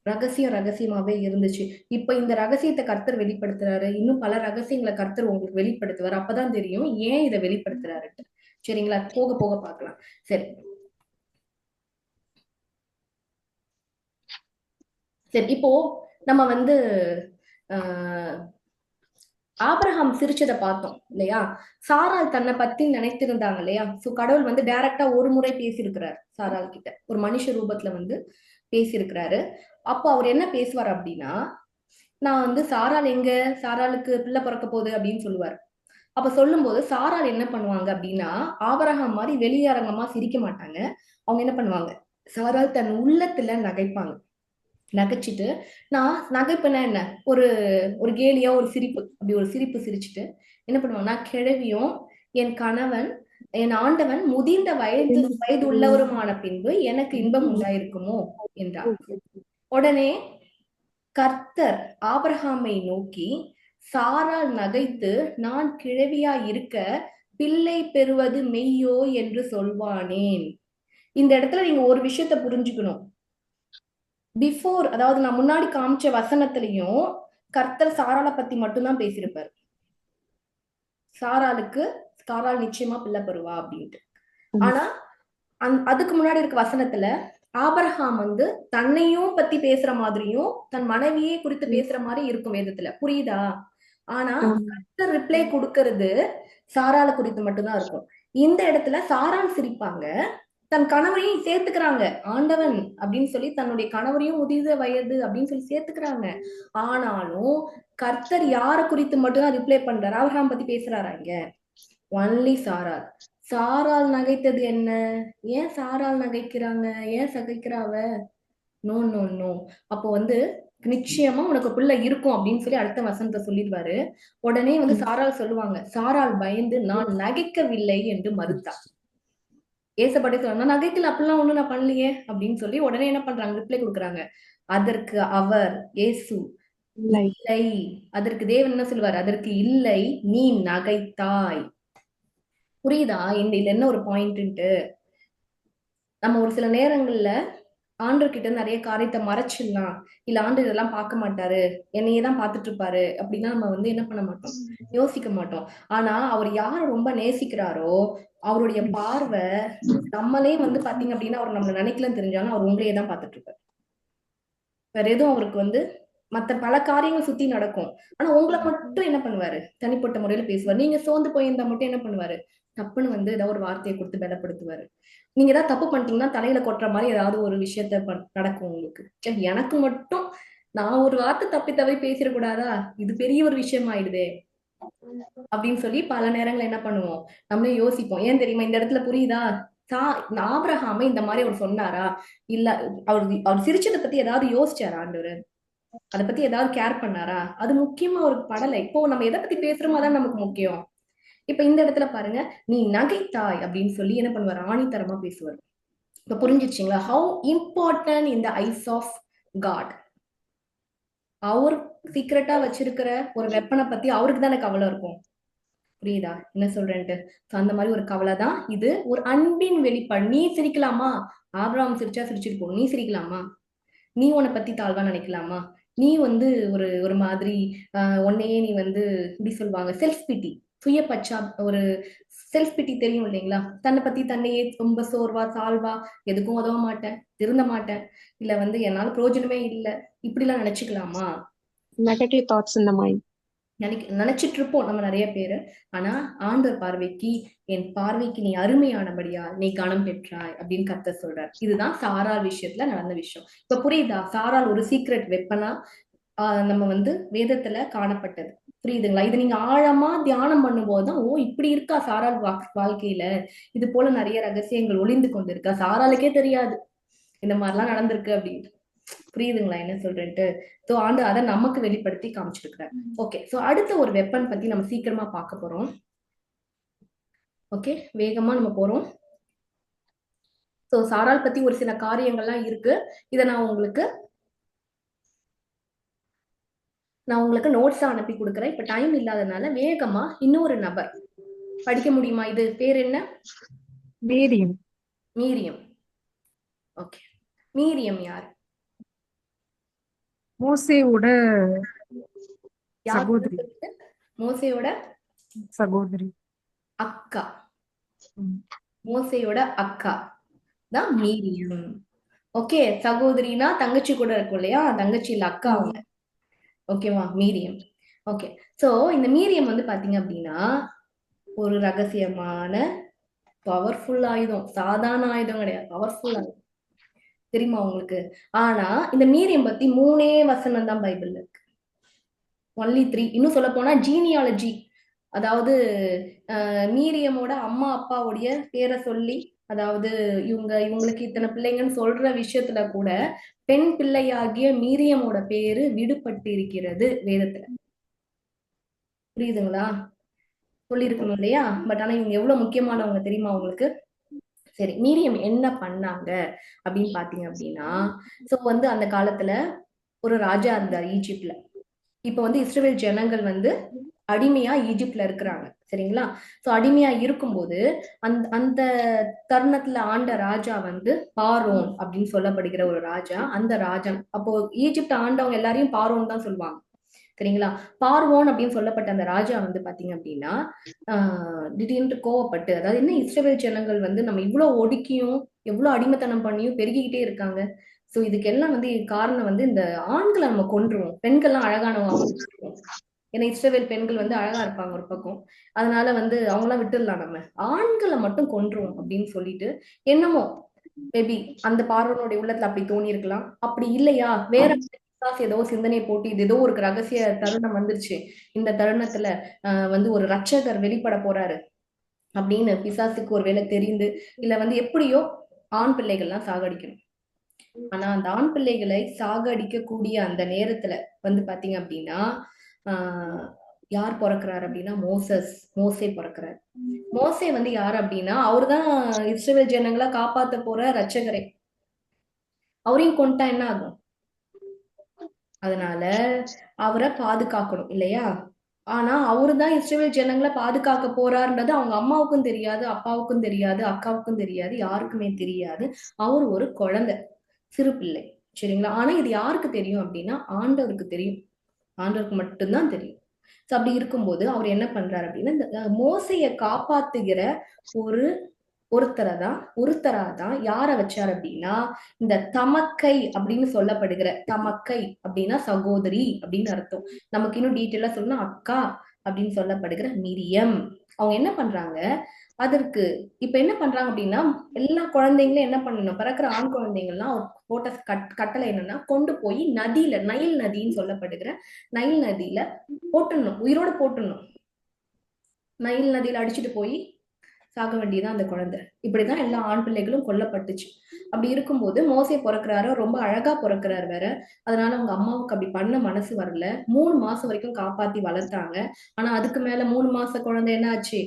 ரகசியமாவே இருந்துச்சு. இப்ப இந்த ரகசியத்தை கர்த்தர் வெளிப்படுத்துறாரு. இன்னும் பல ரகசியங்களை கர்த்தர் உங்களுக்கு வெளிப்படுத்துவார். அப்பதான் தெரியும் ஏன் இதை வெளிப்படுத்துறாரு. சரிங்களா? போக போக பார்க்கலாம். சரி சரி இப்போ நம்ம வந்து ஆஹ் ஆபிரகாம் சிரிச்சதை பார்த்தோம் இல்லையா? சாராள் தன்னை பத்தி நினைத்திருந்தாங்க இல்லையா? சோ கடவுள் வந்து டைரக்டா ஒரு முறை பேசியிருக்கிறார் சாராள் கிட்ட, ஒரு மனுஷ ரூபத்துல வந்து பேசியிருக்கிறாரு. அப்போ அவர் என்ன பேசுவார் அப்படின்னா, நான் வந்து சாராள் எங்க, சாராளுக்கு பிள்ளை பிறக்க போகுது அப்படின்னு சொல்லுவார். அப்ப சொல்லும்போது சாராள் என்ன பண்ணுவாங்க அப்படின்னா, ஆபிரகாம் மாதிரி வெளியரங்கமா சிரிக்க மாட்டாங்க. அவங்க என்ன பண்ணுவாங்க, சாராள் தன் உள்ளத்துல நகைப்பாங்க. நகைச்சிட்டு, நான் நகைப்புனா என்ன, ஒரு ஒரு கேலியா ஒரு சிரிப்பு, அப்படி ஒரு சிரிப்பு சிரிச்சுட்டு என்ன பண்ணுவாங்க, நான் கிழவியும் என் கணவன் என் ஆண்டவன் முதிர்ந்த வயது உள்ளவருமான பின்பு எனக்கு இன்பம் உண்டாயிருக்குமோ என்றார். உடனே கர்த்தர் ஆபிரகாமை நோக்கி, சாராள் நகைத்து நான் கிழவியா இருக்க பிள்ளை பெறுவது மெய்யோ என்று சொல்வானேன். இந்த இடத்துல நீங்க ஒரு விஷயத்த புரிஞ்சுக்கணும். பிஃபோர், அதாவது நான் முன்னாடி காமிச்ச வசனத்திலையும் கர்த்தர் சாராளை பத்தி மட்டும்தான் பேசியிருப்பாரு. சாராள் நிச்சயமா பிள்ளை பெறுவா அப்படின்ட்டு. ஆனா அதுக்கு முன்னாடி இருக்க வசனத்துல ஆபிரகாம் வந்து தன்னையும் பத்தி பேசுற மாதிரியும் தன் மனைவியே குறித்து பேசுற மாதிரி இருக்கும் வேதத்துல, புரியுதா? ஆனா கர்த்தர் ரிப்ளை கொடுக்கறது சாராளை குறித்து மட்டும்தான் இருக்கும். இந்த இடத்துல சாராள் சிரிப்பாங்க, தன் கணவரையும் சேர்த்துக்கிறாங்க. ஆண்டவன் அப்படின்னு சொல்லி தன்னுடைய கணவரையும் முதிர்ந்த வயது அப்படின்னு சொல்லி சேர்த்துக்கிறாங்க. ஆனாலும் கர்த்தர் யாரை குறித்து மட்டும்தான் ரிப்ளை பண்றாரு, ஆபிரகாம் பத்தி பேசுறாரா இங்க? ஒன்லி சாராள். சாராள் நகைத்தது என்ன? ஏன் சாராள் நகைக்கிறாங்க, ஏன் சகைக்கிறாவ? No no no. அப்போ வந்து நிச்சயமா உனக்கு பிள்ளை இருக்கும் அப்படின்னு சொல்லி அடுத்த வசனத்தை சொல்லிடுவாரு. உடனே வந்து சாராள் சொல்லுவாங்க, சாராள் பயந்து நான் நகைக்கவில்லை என்று மறுத்தார். ஏசப்படி சொன்னா நகைக்கல, அப்படிலாம் ஒண்ணும் நான் பண்ணலையே அப்படின்னு சொல்லி உடனே என்ன பண்றாங்க, ரிப்ளை கொடுக்குறாங்க. அதற்கு அவர் இயேசு இல்லை, அதற்கு தேவன் என்ன சொல்லுவார், அதற்கு இல்லை, நீ நகைத்தாய். புரியுதா இதுல என்ன ஒரு பாயிண்ட்டு? நம்ம ஒரு சில நேரங்கள்ல ஆண்டவர்கிட்ட நிறைய காரியத்தை மறைச்சிடலாம், இல்ல ஆண்டு இதெல்லாம் பார்க்க மாட்டாரு, என்னையே தான் பார்த்துட்டு இருப்பாரு அப்படின்னா நம்ம வந்து என்ன பண்ண மாட்டோம், யோசிக்க மாட்டோம். ஆனா அவர் யாரை ரொம்ப நேசிக்கிறாரோ அவருடைய பார்வை நம்மளே வந்து பாத்தீங்க அப்படின்னா அவர் நம்மள நினைக்கலன்னு தெரிஞ்சாலும் அவர் உங்களையே தான் பார்த்துட்டு இருப்பாரு. வேற எதுவும் அவருக்கு வந்து மத்த பல காரியங்கள் சுத்தி நடக்கும், ஆனா உங்களை மட்டும் என்ன பண்ணுவாரு, தனிப்பட்ட முறையில பேசுவார். நீங்க சோர்ந்து போயிருந்தா மட்டும் என்ன பண்ணுவாரு, தப்புன்னு வந்து ஏதாவது ஒரு வார்த்தையை கொடுத்து பலப்படுத்துவாரு. நீங்க ஏதாவது தப்பு பண்ணிட்டீங்கன்னா தலையில கொட்டுற மாதிரி ஏதாவது ஒரு விஷயத்த நடக்கும் உங்களுக்கு. எனக்கு மட்டும் நான் ஒரு வார்த்தை தப்பி பேசிடக்கூடாதா, இது பெரிய ஒரு விஷயம் ஆயிடுதே அப்படின்னு சொல்லி பல நேரங்கள் என்ன பண்ணுவோம், நம்மளே யோசிப்போம். ஏன் தெரியுமா இந்த இடத்துல புரியுதா? ஆபிரகாம இந்த மாதிரி அவர் சொன்னாரா, இல்ல அவர் சிரிச்சதை பத்தி ஏதாவது யோசிச்சாரா ஆண்டவர், அதை பத்தி ஏதாவது கேர் பண்ணாரா? அது முக்கியமா அவருக்கு படலை. இப்போ நம்ம எதை பத்தி பேசுறோமோ அதான் நமக்கு முக்கியம். இப்ப இந்த இடத்துல பாருங்க, நீ நகைத்தாய் அப்படின்னு சொல்லி என்ன பண்ணுவார், ஆணித்தரமா பேசுவார். இப்ப புரிஞ்சிருச்சுங்களா how important in the eyes of God. அவர் சீக்கிரட்டா வச்சிருக்கிற ஒரு வெப்பனை பத்தி அவருக்கு தானே கவலை இருக்கும். புரியுதா என்ன சொல்றேன்ட்டு? அந்த மாதிரி ஒரு கவலை தான் இது, ஒரு அன்பின் வெளிப்பாடு. நீ சிரிக்கலாமா, ஆபிரகாம் சிரிச்சா சிரிச்சிட்டு போகணும், நீ சிரிக்கலாமா? நீ உன்னை பத்தி தாழ்வா நினைக்கலாமா? நீ வந்து ஒரு ஒரு மாதிரி உன்னையே நீ வந்து இப்படி சொல்லுவாங்க செல்ஃப் பிட்டி, சுய பச்சா, ஒரு செல்ஃப் பிட்டி தெரியும் இல்லைங்களா? தன்னை பத்தி தன்னையே ரொம்ப சோர்வா தாழ்வா, எதுக்கும் உதவ மாட்டேன், திருந்த மாட்டேன், இல்ல வந்து என்னால பிரயோஜனமே இல்லை, இப்படி எல்லாம் நினைச்சுக்கலாமா? நெகட்டிவ் தாட்ஸ் இந்த மைண்ட் நினைச்சிட்டு இருப்போம் நம்ம நிறைய பேரு. ஆனா ஆண்டவர் பார்வைக்கு, என் பார்வைக்கு நீ அருமையானபடியா நீ கனம் பெற்றாய் அப்படின்னு கர்த்தர் சொல்றார். இதுதான் சாராள் விஷயத்துல நடந்த விஷயம். இப்ப புரியுதா? சாராள் ஒரு சீக்ரெட் வெப்பனா நம்ம வந்து வேதத்துல காணப்பட்டது. புரியுதுங்களா? இது நீங்க ஆழமா தியானம் பண்ணும்போதுதான், ஓ இப்படி இருக்கா சாராள் வாழ்க்கையில, இது போல நிறைய ரகசியங்கள் ஒளிந்து கொண்டு இருக்கா, சாராளுக்கே தெரியாது இந்த மாதிரிலாம் நடந்திருக்கு அப்படின்னு. புரியுதுங்களா என்ன சொல்றேன்ட்டு? சோ ஆண்டு அதை நமக்கு வெளிப்படுத்தி காமிச்சிருக்கிறார். ஓகே, சோ அடுத்த ஒரு வெப்பன் பத்தி நம்ம சீக்கிரமா பார்க்க போறோம். ஓகே, வேகமா நம்ம போறோம். சோ சாராள் பத்தி ஒரு சில காரியங்கள்லாம் இருக்கு. இதை நான் உங்களுக்கு நோட்ஸா அனுப்பி கொடுக்குறேன். இப்ப டைம் இல்லாதனால வேகமா இன்னொரு நபர் படிக்க முடியுமா? இது பேர் என்ன? மீரியம். மீரியம். ஓகே, மீரியம் யார்? மோசேயோட யார்? சகோதரி. மோசேயோட சகோதரி. அக்கா. ம். மோசையோட அக்கா தான் மீரியம். ஓகே, சகோதரினா தங்கச்சி கூட இருக்கும் இல்லையா, தங்கச்சி இல்ல அக்கா அவங்க. ஓகேவா, மீரியம். ஓகே, சோ இந்த மீரியம் வந்து பாத்தீங்க அப்படின்னா ஒரு ரகசியமான பவர்ஃபுல் ஆயுதம். சாதாரண ஆயுதம் கிடையாது, பவர்ஃபுல் ஆயுதம். தெரியுமா உங்களுக்கு? ஆனா இந்த மீரியம் பத்தி 3 வசனம் தான் பைபிள்ல இருக்கு. ஒன்லி 3. இன்னும் சொல்ல போனா ஜீனியாலஜி, அதாவது மீரியமோட அம்மா அப்பாவுடைய பேரை சொல்லி, அதாவது இவங்களுக்கு இத்தனை பிள்ளைங்கன்னு சொல்ற விஷயத்துல கூட பெண் பிள்ளையாகிய மீரியமோட பேரு விடுபட்டு இருக்கிறது வேதத்துல. புரியுதுங்களா? சொல்லியிருக்கணும் இல்லையா? பட் ஆனா இவங்க எவ்வளவு முக்கியமானவங்க தெரியுமா உங்களுக்கு? சரி, மீரியம் என்ன பண்ணாங்க அப்படின்னு பாத்தீங்க அப்படின்னா, சோ வந்து அந்த காலத்துல ஒரு ராஜா இருந்தார் ஈஜிப்ட்ல. இப்ப வந்து இஸ்ரவேல் ஜனங்கள் வந்து அடிமையா ஈஜிப்ட்ல இருக்கிறாங்க, சரிங்களா? சோ அடிமையா இருக்கும்போது அந்த அந்த தருணத்துல ஆண்ட ராஜா வந்து பாரோன் அப்படின்னு சொல்லப்படுகிற ஒரு ராஜா. அந்த ராஜன் அப்போ ஈஜிப்ட் ஆண்டவங்க எல்லாரையும் பாரோன் தான் சொல்லுவாங்க, சரிங்களா? பார்வோன் அப்படின்னு சொல்லப்பட்ட அந்த ராஜா வந்து பாத்தீங்க அப்படின்னா திடீர்னு கோவப்பட்டு, அதாவது என்ன இஸ்ரவேல் ஜனங்கள் வந்து நம்ம இவ்வளவு ஒடுக்கியும் எவ்வளவு அடிமைத்தனம் பண்ணியும் பெருகிக்கிட்டே இருக்காங்க. சோ இதுக்கெல்லாம் வந்து காரணம் வந்து இந்த ஆண்களை நம்ம கொன்றுவோம், பெண்கள்லாம் அழகானவங்க. ஏன்னா இஸ்ரவேல் பெண்கள் வந்து அழகா இருப்பாங்க ஒரு பக்கம், அதனால வந்து அவங்களாம் விட்டுடலாம், நம்ம ஆண்களை மட்டும் கொன்றுவோம் அப்படின்னு சொல்லிட்டு, என்னமோ மேபி அந்த பார்வனுடைய உள்ளத்துல அப்படி தோணி இருக்கலாம். அப்படி இல்லையா, வேற ஏதோ சிந்தனை போட்டு இது ஏதோ ஒரு ரகசிய தருணம் வந்துருச்சு, இந்த தருணத்துல வந்து ஒரு ரட்சகர் வெளிப்பட போறாரு அப்படின்னு பிசாசுக்கு ஒரு வேலை தெரிந்து, இல்ல வந்து எப்படியோ ஆண் பிள்ளைகள்லாம் சாகடிக்கணும். ஆனா அந்த ஆண் பிள்ளைகளை சாகடிக்க கூடிய அந்த நேரத்துல வந்து பாத்தீங்க அப்படின்னா யார் பிறக்கிறாரு அப்படின்னா மோசே பிறக்கிறாரு. மோசே வந்து யார் அப்படின்னா அவர்தான் இஸ்ரவேல் ஜனங்களை காப்பாத்த போற ரட்சகரே. அவரையும் கொண்டா என்ன ஆகும்? அதனால அவரை பாதுகாக்கணும் இல்லையா? ஆனா அவருதான் இஸ்ரவேல் ஜனங்களை பாதுகாக்க போறாருன்றது அவங்க அம்மாவுக்கும் தெரியாது, அப்பாவுக்கும் தெரியாது, அக்காவுக்கும் தெரியாது, யாருக்குமே தெரியாது. அவர் ஒரு குழந்தை, சிறு பிள்ளை, சரிங்களா? ஆனா இது யாருக்கு தெரியும் அப்படின்னா ஆண்டவருக்கு தெரியும், ஆண்டவருக்கு மட்டும்தான் தெரியும். சோ அப்படி இருக்கும்போது அவர் என்ன பண்றாரு அப்படின்னா இந்த மோசைய காப்பாத்துகிற ஒரு ஒருத்தராதான் யார வச்சார் அப்படின்னா இந்த தமக்கை அப்படின்னு சொல்லப்படுகிற, தமக்கை அப்படின்னா சகோதரி அப்படின்னு அர்த்தம். நமக்கு இன்னும் டீட்டெயிலா சொல்லணும், அக்கா அப்படின்னு சொல்லப்படுகிற மிரியம். அவங்க என்ன பண்றாங்க, அதற்கு இப்ப என்ன பண்றாங்க அப்படின்னா எல்லா குழந்தைங்களும் என்ன பண்ணணும், பிறக்கிற ஆண் குழந்தைங்கள்லாம் போட்ட கட்டளை என்னன்னா கொண்டு போய் நதியில, நைல் நதின்னு சொல்லப்படுகிற நைல் நதியில போட்டுடணும், உயிரோட போட்டுடணும். நைல் நதியில அடிச்சுட்டு போய் சாக வேண்டியதான் அந்த குழந்தை. இப்படிதான் எல்லா ஆண் பிள்ளைகளும் கொல்லப்பட்டுச்சு. அப்படி இருக்கும்போது மோசே பிறக்கிறாரு, ரொம்ப அழகா பிறக்கிறாரு வேற. அதனால அவங்க அம்மாவுக்கு அப்படி பண்ண மனசு வரல. 3 மாசம் வரைக்கும் காப்பாத்தி வளர்த்தாங்க. ஆனா அதுக்கு மேல 3 மாச குழந்தை என்ன ஆச்சு,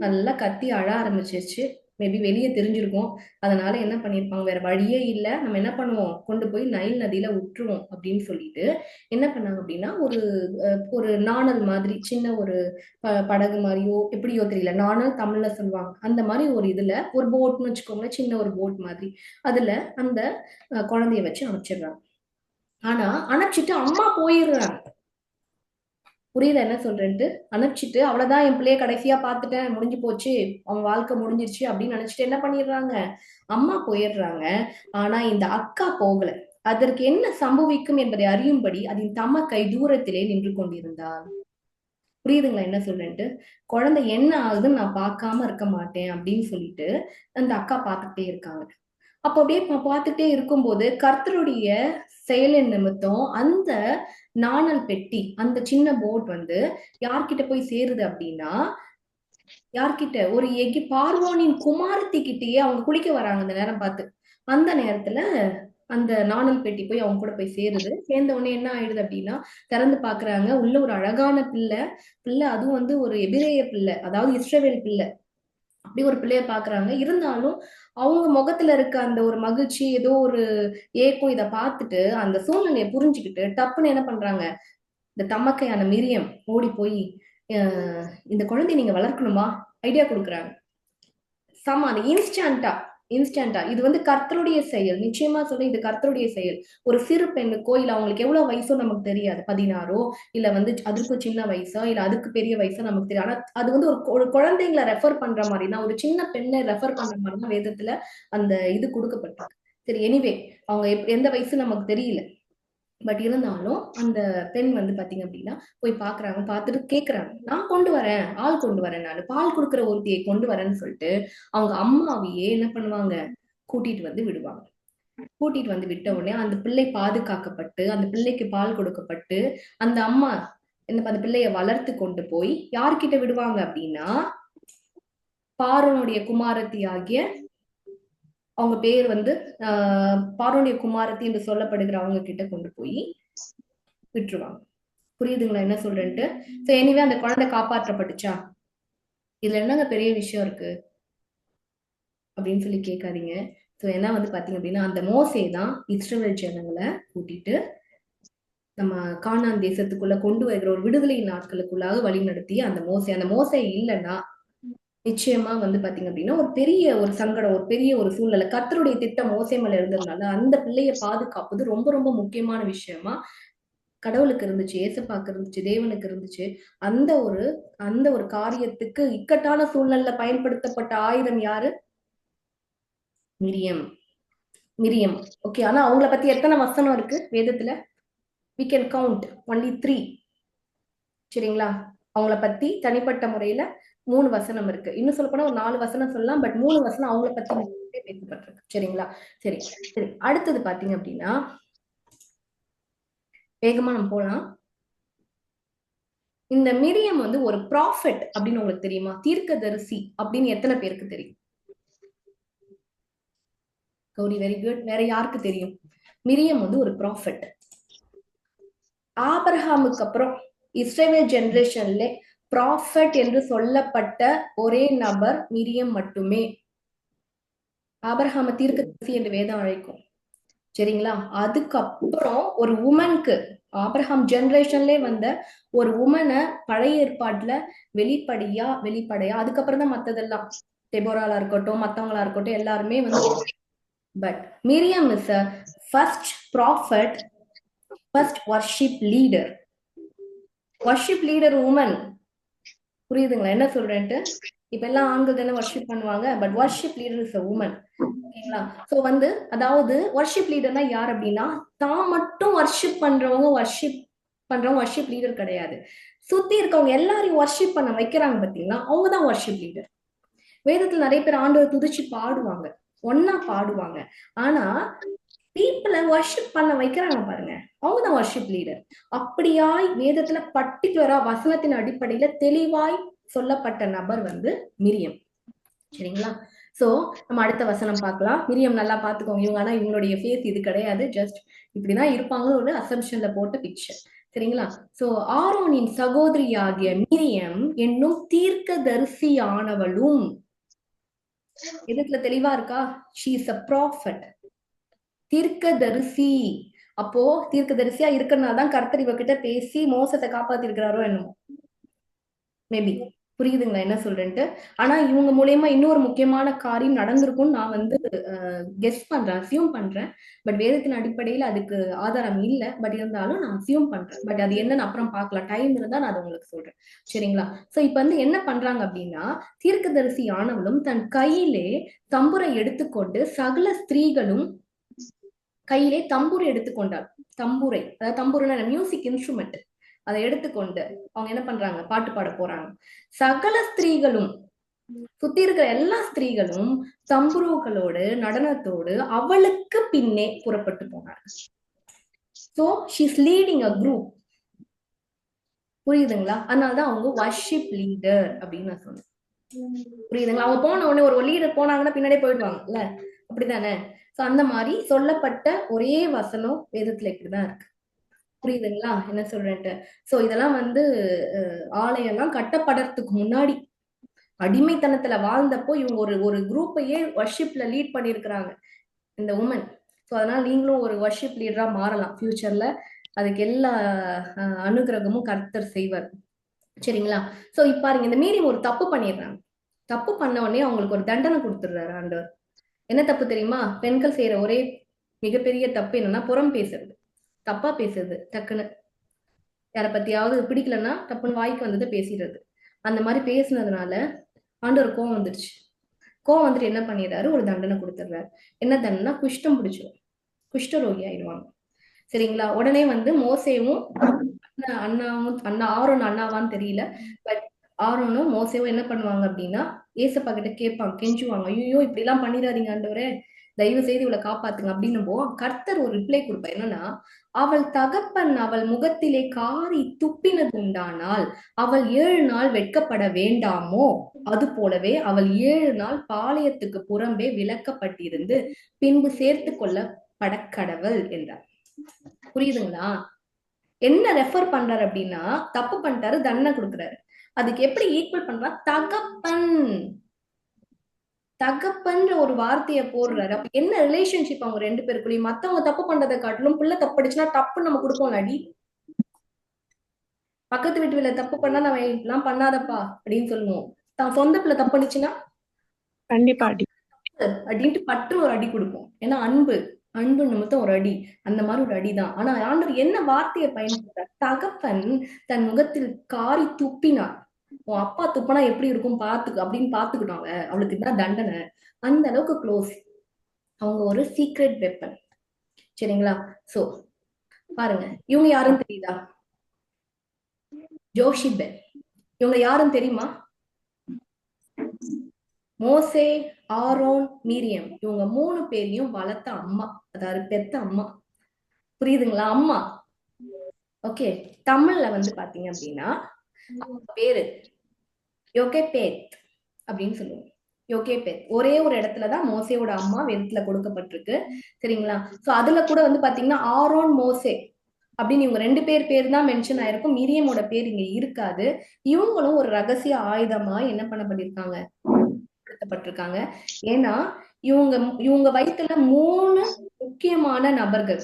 நல்லா கத்தி அழ ஆரம்பிச்சிருச்சு. மேபி வெளியே தெரிஞ்சிருக்கும். அதனால என்ன பண்ணிருப்பாங்க, வேற வழியே இல்ல, நம்ம என்ன பண்ணுவோம், கொண்டு போய் நைல் நதியில விட்டுருவோம் அப்படின்னு சொல்லிட்டு என்ன பண்ணாங்க அப்படின்னா ஒரு நாணல் மாதிரி சின்ன ஒரு படகு மாதிரியோ எப்படியோ தெரியல, நாணல் தமிழ்ல சொல்லுவாங்க, அந்த மாதிரி ஒரு இதுல ஒரு போட்னு வச்சுக்கோங்க, சின்ன ஒரு போட் மாதிரி, அதுல அந்த குழந்தைய வச்சு அனுப்பிச்சிடுறாங்க. ஆனா அனுப்பிச்சிட்டு அம்மா போயிடுறாங்க. புரியுதா என்ன சொல்றேன்ட்டு? அனுப்பிச்சிட்டு அவ்வளவுதான், என் பிள்ளைய கடைசியா பாத்துட்டேன், முடிஞ்சு போச்சு, அவன் வாழ்க்கை முடிஞ்சிருச்சு அப்படின்னு நினைச்சிட்டு என்ன பண்ணிடுறாங்க, அம்மா போயிடுறாங்க. ஆனா இந்த அக்கா போகல. அதற்கு என்ன சம்பவிக்கும் என்பதை அறியும்படி அதன் தமக்கை தூரத்திலே நின்று கொண்டிருந்தாள். புரியுதுங்களா என்ன சொல்றேன்ட்டு? குழந்தை என்ன ஆகுதுன்னு நான் பார்க்காம இருக்க மாட்டேன் அப்படின்னு சொல்லிட்டு அந்த அக்கா பார்த்துக்கிட்டே இருக்காங்க. அப்ப அப்படியே பார்த்துட்டே இருக்கும்போது கர்த்தருடைய செயலின் நிமித்தம் அந்த நாணல் பெட்டி, அந்த சின்ன போட் வந்து யார்கிட்ட போய் சேருது அப்படின்னா, யார்கிட்ட, ஒரு பார்வோனின் குமாரத்தி கிட்டேயே அவங்க குளிக்க வராங்க அந்த நேரம் பார்த்து. அந்த நேரத்துல அந்த நாணல் பெட்டி போய் அவங்க கூட போய் சேருது. சேர்ந்த உடனே என்ன ஆயிடுது அப்படின்னா, திறந்து பாக்குறாங்க, உள்ள ஒரு அழகான பிள்ளை. அதுவும் வந்து ஒரு எபிரேய பிள்ளை, அதாவது இஸ்ரவேல் பிள்ளை. அப்படி ஒரு பிள்ளைய பாக்குறாங்க. இருந்தாலும் அவங்க முகத்துல இருக்க அந்த ஒரு மகிழ்ச்சி, ஏதோ ஒரு ஏக்கம், இதை பார்த்துட்டு அந்த சூழ்நிலையை புரிஞ்சுக்கிட்டு டப்புன்னு என்ன பண்றாங்க, இந்த தமக்கையான மிரியம் ஓடி போய் இந்த குழந்தைய நீங்க வளர்க்கணுமா ஐடியா கொடுக்குறாங்க. அந்த இன்ஸ்டன்டா. இது வந்து கர்த்தருடைய செயல். நிச்சயமா சொல்ல இது கர்த்தருடைய செயல். ஒரு சிறு பெண்ணுக்கோ இல்ல அவங்களுக்கு எவ்வளவு வயசோ நமக்கு தெரியாது. 16ஓ இல்ல வந்து அதுக்கு சின்ன வயசா இல்ல அதுக்கு பெரிய வயசா நமக்கு தெரியாது. ஆனா அது வந்து ஒரு குழந்தைங்களை ரெஃபர் பண்ற மாதிரி தான், ஒரு சின்ன பெண்ணை ரெஃபர் பண்ற மாதிரி தான் வேதத்துல அந்த இது கொடுக்கப்பட்டிருக்கு. சரி, எனிவே அவங்க எந்த வயசு நமக்கு தெரியல. பட் இருந்தாலும் அந்த பெண் வந்து பாத்தீங்க அப்படின்னா போய் பாக்குறாங்க, பார்த்துட்டு கேக்குறாங்க, நான் கொண்டு வரேன், ஆள் கொண்டு வரேன், நான் பால் கொடுக்குற ஒருத்தியை கொண்டு வரேன்னு சொல்லிட்டு அவங்க அம்மாவையே என்ன பண்ணுவாங்க, கூட்டிட்டு வந்து விடுவாங்க. கூட்டிட்டு வந்து விட்ட உடனே அந்த பிள்ளை பாதுகாக்கப்பட்டு அந்த பிள்ளைக்கு பால் கொடுக்கப்பட்டு அந்த அம்மா அந்த பிள்ளைய வளர்த்து கொண்டு போய் யார்கிட்ட விடுவாங்க அப்படின்னா பார்வோனுடைய குமாரத்தி ஆகிய, அவங்க பேர் வந்து பார்வோனுடைய குமாரத்தி என்று சொல்லப்படுகிற அவங்க கிட்ட கொண்டு போய் விட்டுருவாங்க. புரியுதுங்களா என்ன சொல்றேன்ட்டு? சோ எனிவே அந்த குழந்தை காப்பாற்றப்பட்டுச்சா? இதுல என்னங்க பெரிய விஷயம் இருக்கு அப்படின்னு சொல்லி கேட்காதீங்க. சோ ஏன்னா வந்து பாத்தீங்க அப்படின்னா அந்த மோசே தான் இஸ்ரவேல் ஜனங்களை கூட்டிட்டு நம்ம கானான் தேசத்துக்குள்ள கொண்டு வருகிற ஒரு விடுதலை நாட்களுக்குள்ளாக வழி நடத்தி அந்த மோசே இல்லைன்னா நிச்சயமா வந்து பாத்தீங்க அப்படின்னா ஒரு பெரிய ஒரு சங்கடம், ஒரு பெரிய ஒரு சூழ்நிலை. கர்த்தருடைய திட்டம் மோசே மேல இருந்ததுனால அந்த பிள்ளைய பாதுகாப்பது ரொம்ப ரொம்ப முக்கியமான விஷயமா கடவுளுக்கு இருந்துச்சு, ஏசப்பாக்கு இருந்துச்சு, தேவனுக்கு இருந்துச்சு. அந்த ஒரு காரியத்துக்கு இக்கட்டான சூழ்நிலையில பயன்படுத்தப்பட்ட ஆயுதம் யாரு? மிரியம். ஓகே, ஆனா அவங்கள பத்தி எத்தனை வசனம் இருக்கு வேதத்துல? we can count only 3. சரிங்களா? அவங்கள பத்தி தனிப்பட்ட முறையில 3 வசனம் இருக்கு. இன்னும் சொல்ல போனா ஒரு 4 வசனம் சொல்லலாம், பட் 3 வசனம் அவங்கள பத்தி பேசப்பட்டிருக்கு. சரிங்களா? சரி சரி, அடுத்தது பாத்தீங்க அப்படின்னா வேகமா நம்ம போலாம். இந்த மிரியம் வந்து ஒரு ப்ராஃபெட் அப்படின்னு உங்களுக்கு தெரியுமா? தீர்க்கதரிசி அப்படின்னு எத்தனை பேருக்கு தெரியும்? Gauri, very good. வேற யாருக்கு தெரியும்? மிரியம் வந்து ஒரு ப்ராஃபெட். ஆபிரகாமுக்கு அப்புறம் இஸ்ரவேல் ஜெனரேஷன்ல ப்ராஃபெட் என்று சொல்லப்பட்ட ஒரே நபர் மிரியம் மட்டுமே. ஆபிரகாம தீர்க்கதரிசி என்று வேதம் அழைக்கும். சரிங்களா? அதுக்கப்புறம் ஒரு உமனுக்கு, ஆபிரகாம் ஜெனரேஷன்ல வந்த ஒரு உமனை பழைய ஏற்பாட்டுல வெளிப்படையா அதுக்கப்புறம் தான் மத்ததெல்லாம், டெபோராலா இருக்கட்டும் மத்தவங்களா இருக்கட்டும் எல்லாருமே வந்து. But Miriam is a first prophet, first worship leader. worship leader woman. புரியுதுங்களா என்ன சொல்றேன்ட்டு? இப்ப எல்லாம் ஆண்கள் தானே வர்ஷிப் பண்ணுவாங்க, but worship leader is a woman. ஓகேங்களா? சோ வந்து அதாவது வர்ஷிப் லீடர்னா யார் அப்படின்னா தான் மட்டும் வர்ஷிப் பண்றவங்க வர்ஷிப் லீடர் கிடையாது. சுத்தி இருக்கவங்க எல்லாரையும் வர்ஷிப் பண்ண வைக்கிறாங்க பாத்தீங்களா, அவங்கதான் வர்ஷிப் லீடர். வேதத்துல நிறைய பேர் ஆண்டவரை துதிச்சு பாடுவாங்க, ஒன்னா பாடுவாங்க. ஆனா பீப்புளை வர்ஷிப் பண்ண வைக்கிறாங்க பாருங்க, அவங்கதான் வர்ஷிப் லீடர். அப்படியாய் வேதத்துல பர்டிகுலரா வசனத்தின் அடிப்படையில தெளிவாய் சொல்லப்பட்ட நபர் வந்து மிரியம். சரிங்களா? சோ நம்ம அடுத்த வசனம் பார்க்கலாம். மிரியம் நல்லா பாத்துக்கோங்க. இவங்க ஆனா இவங்களுடைய ஃபேஸ் இது கிடையாது, ஜஸ்ட் இப்படிதான் இருப்பாங்கன்னு ஒரு அசம்ஷன்ல போட்ட பிக்சர். சரிங்களா? சோ ஆரோனின் சகோதரியாகிய மிரியம் என்னும் தீர்க்கதரிசியானவளும், எதுக்குல தெளிவா இருக்கா? she is a prophet, தீர்க்கதரிசி. அப்போ தீர்க்கதரிசியா இருக்கிறனால்தான் கர்த்தர் இவகிட்ட பேசி மோசத்தை காப்பாத்தி இருக்கிறாரோ என்னமோ, மேபி. புரியுதுங்களா என்ன சொல்றேன்ட்டு? ஆனா இவங்க மூலியமா இன்னொரு முக்கியமான காரியம் நடந்திருக்கும்னு நான் வந்து கெஸ் பண்றேன், அசியூம் பண்றேன். பட் வேதத்தின் அடிப்படையில அதுக்கு ஆதாரம் இல்லை, பட் இருந்தாலும் நான் அசியூம் பண்றேன். பட் அது என்னன்னு அப்புறம் பார்க்கலாம், டைம் இருந்தா நான் அதை உங்களுக்கு சொல்றேன். சரிங்களா? சோ இப்ப வந்து என்ன பண்றாங்க அப்படின்னா, தீர்க்கதரிசி ஆனவளும் தன் கையிலே தம்புரை எடுத்துக்கொண்டு சகல ஸ்திரீகளும் கையிலே தம்புரை எடுத்துக்கொண்டாள். தம்புரை அதாவது தம்புரைனா மியூசிக் இன்ஸ்ட்ருமெண்ட். அதை எடுத்துக்கொண்டு அவங்க என்ன பண்றாங்க, பாட்டு பாட போறாங்க. சகல ஸ்திரீகளும், சுத்தி இருக்கிற எல்லா ஸ்திரீகளும் தம்புருகளோடு நடனத்தோடு அவளுக்கு பின்னே புறப்பட்டு போனாங்க. So she is leading a group. புரியுதுங்களா? அதனாலதான் அவங்க வர்ஷிப் லீடர் அப்படின்னு நான் சொன்னேன். புரியுதுங்களா? அவங்க போன உடனே ஒரு லீடர் போனாங்கன்னா பின்னாடியே போயிடுவாங்க இல்ல, அப்படித்தானே? சோ அந்த மாதிரி சொல்லப்பட்ட ஒரே வசனம் வேதத்துல இப்படிதான் இருக்கு. புரியுதுங்களா என்ன சொல்றேன்ட்டு? சோ இதெல்லாம் வந்து ஆலயம்லாம் கட்டப்படுறதுக்கு முன்னாடி அடிமைத்தனத்துல வாழ்ந்தப்போ இவங்க ஒரு குரூப்பையே வர்ஷிப்ல லீட் பண்ணிருக்கிறாங்க இந்த உமன். சோ அதனால நீங்களும் ஒரு வர்ஷிப் லீடரா மாறலாம் ஃபியூச்சர்ல. அதுக்கு எல்லா அனுகிரகமும் கர்த்தர் செய்வார். சரிங்களா? சோ இப்ப பாருங்க, இந்த மீறி ஒரு தப்பு பண்ணிடுறாங்க. தப்பு பண்ண உடனே அவங்களுக்கு ஒரு தண்டனை கொடுத்துடுறாரு ஆண்டவர். என்ன தப்பு தெரியுமா? பெண்கள் செய்யற ஒரே மிகப்பெரிய தப்பு என்னன்னா புறம் பேசுறது, தப்பா பேசுறது, டக்குன்னு யாரை பத்தியாவது பிடிக்கலன்னா டப்புன்னு வாய்க்கு வந்ததை பேசிடுறது. அந்த மாதிரி பேசுனதுனால ஆண்டவர் கோவம் வந்துடுச்சு. கோவம் வந்துட்டு என்ன பண்ணிடுறாரு, ஒரு தண்டனை கொடுத்துடுறாரு. என்ன தண்டனை? குஷ்டம் பிடிச்சிடும், குஷ்டரோகி ஆயிடுவாங்க. சரிங்களா? உடனே வந்து மோசேவும் ஆரோன் அண்ணாவான்னு தெரியல, பட் ஆரோனும் மோசேவும் என்ன பண்ணுவாங்க அப்படின்னா ஏசப்பா கிட்ட கேட்பாங்க, கெஞ்சுவாங்க, ஐயோ இப்படி எல்லாம் பண்ணிடாதீங்க ஆண்டவரே, தயவு செய்து இவளை காப்பாத்துங்க அப்படின்னும்போ கர்த்தர் ஒரு ரிப்ளை கொடுப்பார். என்னன்னா, அவள் தகப்பன் அவள் முகத்திலே காரி துப்பினது உண்டானால் அவள் 7 நாள் வெட்கப்பட வேண்டாமோ, அது போலவே அவள் 7 நாள் பாளையத்துக்கு புறம்பே விலக்கப்பட்டிருந்து பின்பு சேர்த்து கொள்ள படக்கடவள் என்றார். புரியுதுங்களா? என்ன ரெஃபர் பண்றாரு அப்படின்னா, தப்பு பண்ணிட்டாரு, தண்டனை கொடுக்குறாரு. அதுக்கு எப்படி ஈக்குவல் பண்றா? தகப்பன், தகப்பன்ற ஒரு வார்த்தையை போடுறாரு. அப்ப என்ன ரிலேஷன்ஷிப் அவங்க 2 பேருக்குள்ளயும்? மத்தவங்க தப்பு பண்றதை காட்டிலும் பிள்ளை தப்பு அடிச்சுன்னா தப்பு நம்ம கொடுப்போம் அடி. பக்கத்து வீட்டு பிள்ளை தப்பு பண்ணா நம்ம எல்லாம் பண்ணாதப்பா அப்படின்னு சொல்லுவோம். தான் சொந்த பிள்ளை தப்பு அடிச்சுன்னா கண்டிப்பா அடி. அப்படின்ட்டு பற்று ஒரு அடி கொடுப்போம். ஏன்னா அன்பு, அன்பு நிமித்தம் ஒரு அடி, அந்த மாதிரி ஒரு அடிதான். ஆனா ஆண்டவர் என்ன வார்த்தையை பயன்படுத்தார்? தகப்பன் தன் முகத்தில் காரி துப்பினார். உன் அப்பா துப்பினா எப்படி இருக்கும் பாத்துக்கு அப்படின்னு பாத்துக்கிட்டாங்க, அவளுக்கு தான் தண்டனை. அந்த அளவுக்கு க்ளோஸ். அவங்க ஒரு சீக்ரெட் வெப்பன். சரிங்களா? சோ பாருங்க, இவங்க யாருன்னு தெரியுதா? ஜோஷிபெல். இவங்க யாருன்னு தெரியுமா? மோசே, ஆரோன், மீரியம், இவங்க 3 பேரையும் வளர்த்த அம்மா, அதாவது பெத்த அம்மா. புரியுதுங்களா? அம்மா. ஓகே, தமிழ்ல வந்து பாத்தீங்க அப்படின்னா அவங்க பேரு யோகேபேத் அப்படின்னு சொல்லுவோம். யோகேபேத் ஒரே ஒரு இடத்துலதான் மோசேவோட அம்மா வெறுத்துல கொடுக்கப்பட்டிருக்கு. சரிங்களா? சோ அதுல கூட வந்து பாத்தீங்கன்னா ஆரோன், மோசே அப்படின்னு இவங்க 2 பேர் தான் மென்ஷன் ஆயிருக்கும். மிரியமோட பேர் இங்க இருக்காது. இவங்களும் ஒரு ரகசிய ஆயுதமா என்ன பண்ணப்பட்டிருக்காங்க, பட்டிருக்காங்க. ஏன்னா இவங்க வயிற்றுல 3 முக்கியமான நபர்கள்,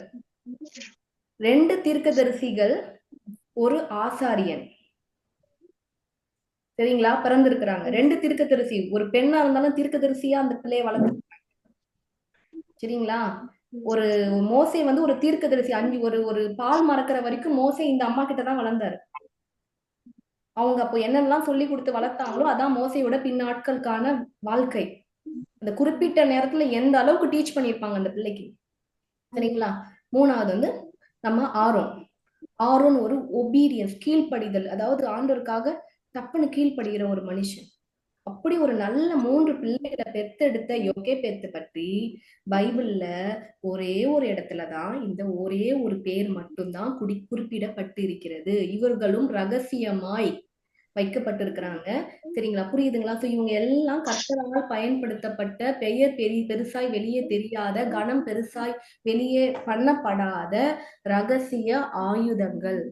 2 தீர்க்கதரிசிகள், ஒரு ஆசாரியன். சரிங்களா? பிறந்திருக்கிறாங்க 2 தீர்க்கதரிசி. ஒரு பெண்ணா இருந்தாலும் தீர்க்கதரிசியா அந்த பிள்ளைய வளர்த்து. சரிங்களா? ஒரு மோசே வந்து ஒரு தீர்க்கதரிசி. ஒரு பால் மறக்கிற வரைக்கும் மோசே இந்த அம்மா கிட்டதான் வளர்ந்தாரு. அவங்க அப்போ என்னெல்லாம் சொல்லி கொடுத்து வளர்த்தாங்களோ அதான் மோசையோட பின்னாட்களுக்கான வாழ்க்கை. அந்த குறிப்பிட்ட நேரத்துல எந்த அளவுக்கு டீச் பண்ணிருப்பாங்க அந்த பிள்ளைக்கு. சரிங்களா? 3வது வந்து நம்ம ஆரோன். ஆரோன் ஒரு ஒபீடியன்ஸ், கீழ்ப்படிதல், அதாவது ஆண்டவருக்காக தப்புன்னு கீழ்ப்படுகிற ஒரு மனுஷன். அப்படி ஒரு நல்ல 3 பிள்ளைகளை பெத்தெடுத்த யோகேபேத்து பற்றி பைபிள்ல ஒரே ஒரு இடத்துலதான் இந்த ஒரே ஒரு பேர் மட்டும்தான் குறிப்பிடப்பட்டு இருக்கிறது. இவர்களும் ரகசியமாய் வைக்கப்பட்டிருக்கிறாங்க. சரிங்களா? புரியுதுங்களா? சோ இவங்க எல்லாம் கர்த்தரால் பயன்படுத்தப்பட்ட, பெயர் பெருசாய் வெளியே தெரியாத, கனம் பெருசாய் வெளியே பண்ணப்படாத ரகசிய ஆயுதங்கள்.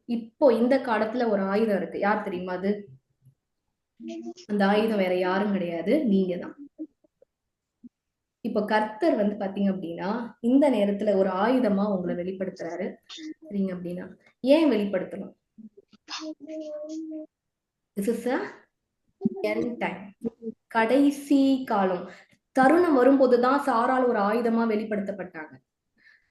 இப்போ இந்த காலத்துல ஒரு ஆயுதம் இருக்கு. யார் தெரியுமா அது? அந்த ஆயுதம் வேற யாரும் கிடையாது, நீங்க தான். இப்ப கர்த்தர் வந்து பாத்தீங்க அப்படின்னா இந்த நேரத்துல ஒரு ஆயுதமா உங்களை வெளிப்படுத்துறாரு. சரிங்க? அப்படின்னா ஏன் வெளிப்படுத்தணும்? This is a end time. கடைசி காலம். தருணம் வரும்போதுதான் சாரால் ஒரு ஆயுதமா வெளிப்படுத்தப்பட்டாங்க.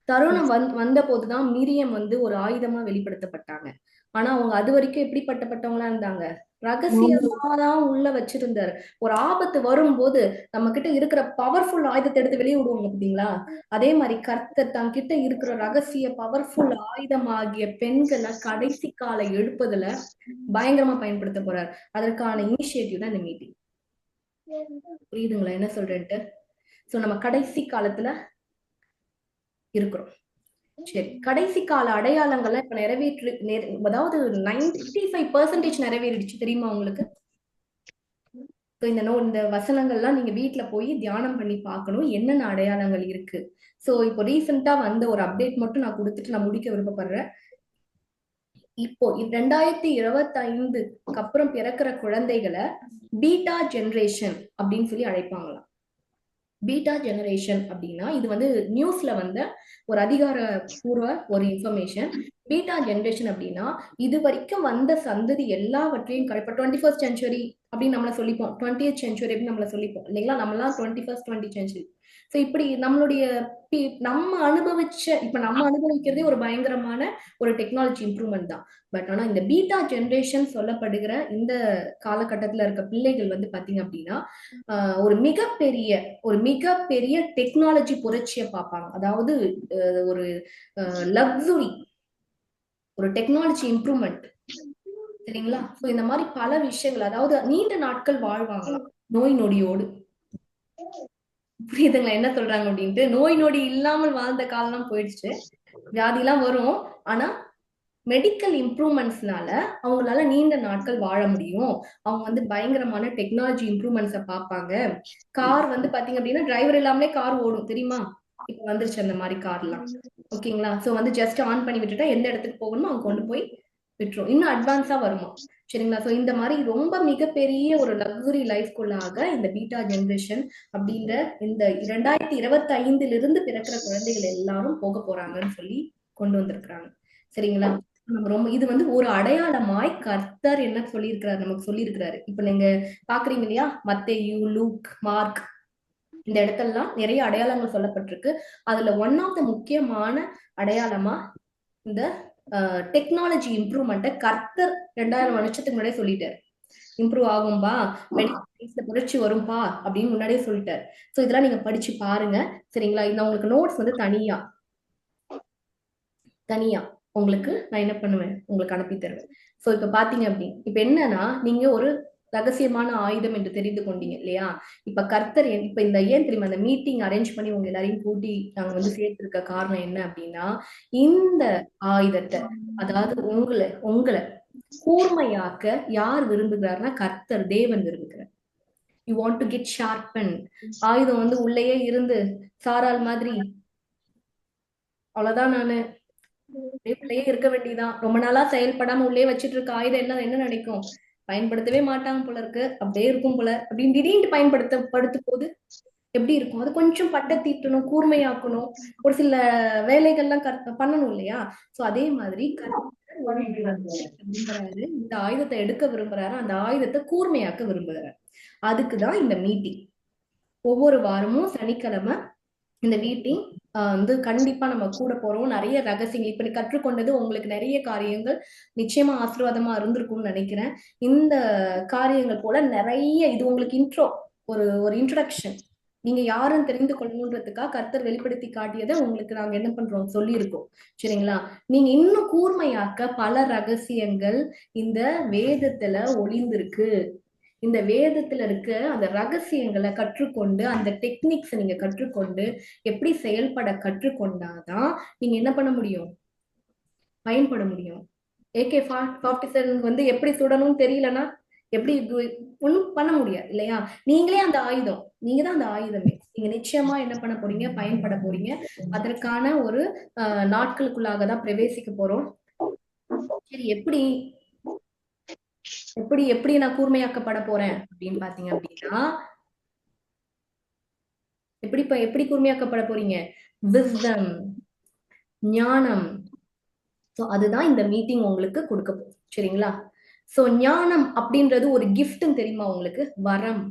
தருணம் வந்த போதுதான் மிரியம் வந்து ஒரு ஆயுதமா வெளிப்படுத்தப்பட்டாங்க. ஆனா அவங்க அது வரைக்கும் எப்படிப்பட்டவங்களா இருந்தாங்க? ரகசியமாதான் உள்ள வச்சிருந்தாரு. ஒரு ஆபத்து வரும்போது நம்ம கிட்ட இருக்கிற பவர்ஃபுல் ஆயுதத்தை எடுத்து வெளியே விடுவாங்க பாத்தீங்களா? அதே மாதிரி கர்த்தர் தன் கிட்ட இருக்கிற ரகசிய பவர்ஃபுல் ஆயுதமாகிய பெண்களை கடைசி கால எழுப்புதல பயங்கரமா பயன்படுத்த போறாரு. அதற்கான இனிஷியேட்டிவ் தான் இந்த மீட்டிங். புரியுதுங்களா என்ன சொல்றேன்ட்டு? சோ நம்ம கடைசி காலத்துல இருக்கிறோம். சரி, கடைசி கால அடையாளங்கள்லாம் இப்ப அதாவது 95% நிறைவேறிடுச்சு. தெரியுமா உங்களுக்கு? இந்த வசனங்கள்லாம் நீங்க வீட்டுல போய் தியானம் பண்ணி பார்க்கணும், என்னென்ன அடையாளங்கள் இருக்கு. சோ இப்போ ரீசெண்டா வந்த ஒரு அப்டேட் மட்டும் நான் கொடுத்துட்டு நான் முடிக்க விருப்பப்படுறேன். இப்போ 2025க்கு அப்புறம் பிறக்கிற குழந்தைகளை பீட்டா ஜெனரேஷன் அப்படின்னு சொல்லி அழைப்பாங்களாம். பீட்டா ஜெனரேஷன் அப்படின்னா இது வந்து நியூஸ்ல வந்த ஒரு அதிகாரப்பூர்வ ஒரு இன்ஃபர்மேஷன். பீட்டா ஜெனரேஷன் அப்படின்னா இது வரைக்கும் வந்த சந்ததி எல்லாவற்றையும் இப்ப 21st century அப்படின்னு நம்மள சொல்லிப்போம். 20th செஞ்சுரி அப்படின்னு நம்மள சொல்லிப்போம் இல்லைங்களா? நம்மலாம் 21st செஞ்சுரி. ஸோ இப்படி நம்மளுடைய நம்ம அனுபவிக்கிறதே ஒரு பயங்கரமான ஒரு டெக்னாலஜி இம்ப்ரூவ்மெண்ட் தான். பட் ஆனா இந்த பீட்டா ஜெனரேஷன் சொல்லப்படுகிற இந்த காலகட்டத்துல இருக்க பிள்ளைகள் வந்து பாத்தீங்க அப்படின்னா ஒரு மிகப்பெரிய டெக்னாலஜி புரட்சியை பார்ப்பாங்க. அதாவது ஒரு லக்ஸுரி, ஒரு டெக்னாலஜி இம்ப்ரூவ்மெண்ட், சரிங்களா? சோ இந்த மாதிரி பல விஷயங்கள், அதாவது நீண்ட நாட்கள் வாழ்வாங்களாம் நோய் நொடியோடு. புரியுதுங்களா என்ன சொல்றாங்க அப்படின்ட்டு? நோய் நொடி இல்லாமல் வாழ்ந்த காலம் போயிடுச்சு. வியாதி எல்லாம் வரும், ஆனா மெடிக்கல் இம்ப்ரூவ்மெண்ட்ஸ்னால அவங்களால நீண்ட நாட்கள் வாழ முடியும். அவங்க வந்து பயங்கரமான டெக்னாலஜி இம்ப்ரூவ்மெண்ட்ஸை பார்ப்பாங்க. கார் வந்து பாத்தீங்க அப்படின்னா டிரைவர் இல்லாமலே கார் ஓடும், தெரியுமா? இப்ப வந்துருச்சு அந்த மாதிரி கார் எல்லாம். ஓகேங்களா? சோ வந்து ஜஸ்ட் ஆன் பண்ணி விட்டுட்டா எந்த இடத்துக்கு போகணுமோ அவங்க கொண்டு போய் விட்டுரும். இன்னும் அட்வான்ஸா வருமா, சரிங்களா? சோ இந்த மாதிரி ரொம்ப மிகப்பெரிய ஒரு லக்ஸுரி லைஃப்குள்ளாக இந்த பீட்டா ஜெனரேஷன் அப்படின்ற இந்த 2025 பிறக்கிற குழந்தைகள் எல்லாரும் போக போறாங்கன்னு சொல்லி கொண்டு வந்திருக்கிறாங்க, சரிங்களா? நம்ம இது வந்து ஒரு அடையாளமாய் கர்த்தர் என்ன சொல்லியிருக்கிறார், நமக்கு சொல்லியிருக்கிறாரு. இப்ப நீங்க பாக்குறீங்க இல்லையா, மத்தேயு, லூக், மார்க், இந்த இடத்தெல்லாம் நிறைய அடையாளங்கள் சொல்லப்பட்டிருக்கு. அதுல ஒன் ஆஃப் த முக்கியமான அடையாளமா இந்த டெக்னாலஜி இம்ப்ரூவ்மெண்ட்டை கர்த்தர் 2000 வருஷத்துக்கு முன்னாடியே சொல்லிட்டாரு. இம்ப்ரூவ் ஆகும்பா, மெடிக்கல் புரட்சி வரும்பா அப்படின்னு முன்னாடியே சொல்லிட்டாரு. சோ இதெல்லாம் நீங்க படிச்சு பாருங்க, சரிங்களா? இந்த உங்களுக்கு நோட்ஸ் வந்து தனியா உங்களுக்கு நான் என்ன பண்ணுவேன், உங்களுக்கு அனுப்பி தருவேன். சோ இப்ப பாத்தீங்க இப்ப என்னன்னா, நீங்க ஒரு ரகசியமான ஆயுதம் என்று தெரிந்து கொண்டீங்க இல்லையா? இப்ப கர்த்தர் இப்ப இந்த ஏன் தெரியுமா இந்த மீட்டிங் அரேஞ்ச் பண்ணி உங்க எல்லாரையும் கூட்டி நாங்க வந்து சேர்த்திருக்க காரணம் என்ன அப்படின்னா, இந்த ஆயுதத்தை, அதாவது உங்களை கூர்மையாக்க யார் விரும்புகிறார்னா கர்த்தர், தேவன் விரும்புகிறார். You want to get sharpen. ஆயுதம் வந்து உள்ளேயே இருந்து சாரால் மாதிரி அவ்வளவுதான் நானு உள்ளே இருக்க வேண்டியதான், ரொம்ப நாளா செயல்படாம உள்ளே வச்சிட்டு இருக்க ஆயுதம் என்ன நினைக்கும், பயன்படுத்தவே மாட்டாங்க போல இருக்கு, அப்படியே இருக்கும் போல அப்படின்னு திடீர்னு படுத்த போது எப்படி இருக்கும்? அது கொஞ்சம் பட்டை தீட்டணும், கூர்மையாக்கணும், ஒரு சில வேலைகள்லாம் பண்ணணும் இல்லையா? சோ அதே மாதிரி விரும்புறாரு, இந்த ஆயுதத்தை எடுக்க விரும்புறாரு, அந்த ஆயுதத்தை கூர்மையாக்க விரும்புறாரு. அதுக்குதான் இந்த மீட்டிங். ஒவ்வொரு வாரமும் சனிக்கிழமை இந்த மீட்டிங் வந்து கண்டிப்பா நம்ம கூட போறோம். நிறைய ரகசியங்கள் இப்ப நீ கற்றுக்கொண்டது உங்களுக்கு நிறைய காரியங்கள் நிச்சயமா ஆசீர்வாதமா இருந்திருக்கும்னு நினைக்கிறேன். இந்த காரியங்கள் போல நிறைய, இது உங்களுக்கு ஒரு இன்ட்ரோடக்ஷன், நீங்க யாருன்னு தெரிந்து கொள்ளணுன்றதுக்காக கர்த்தர் வெளிப்படுத்தி காட்டியதை உங்களுக்கு நாங்க என்ன பண்றோம், சொல்லியிருக்கோம், சரிங்களா? நீங்க இன்னும் கூர்மையாக்க பல ரகசியங்கள் இந்த வேதத்துல ஒளிந்திருக்கு. இந்த வேதத்துல இருக்க அந்த ரகசியங்களை கற்றுக்கொண்டு, அந்த டெக்னிக்ஸ் நீங்க கற்றுக்கொண்டு எப்படி செயல்பட கற்றுக்கொண்டாதான் நீங்க என்ன பண்ண முடியும், பயன்பட முடியும். AK-47 வந்து எப்படி சுடணும்னு தெரியலன்னா எப்படி ஒண்ணும் பண்ண முடியாது இல்லையா? நீங்களே அந்த ஆயுதம், நீங்க தான் அந்த ஆயுதமே. நீங்க நிச்சயமா என்ன பண்ண போறீங்க, பயன்பட போறீங்க. அதற்கான ஒரு நாட்களுக்குள்ளாக தான் பிரவேசிக்க போறோம். சரி, எப்படி எப்படி எப்படி நான் கூர்மையாக்கப்பட போறேன் அப்படின்னு பாத்தீங்க அப்படின்னா, எப்படி கூர்மையாக்கப்பட போறீங்க? விஸ்டம், ஞானம். சோ அதுதான் இந்த மீட்டிங் உங்களுக்கு கொடுக்க போகுது, சரிங்களா? சோ ஞானம் அப்படின்றது ஒரு கிஃப்ட்னு தெரியுமா உங்களுக்கு, வரம்.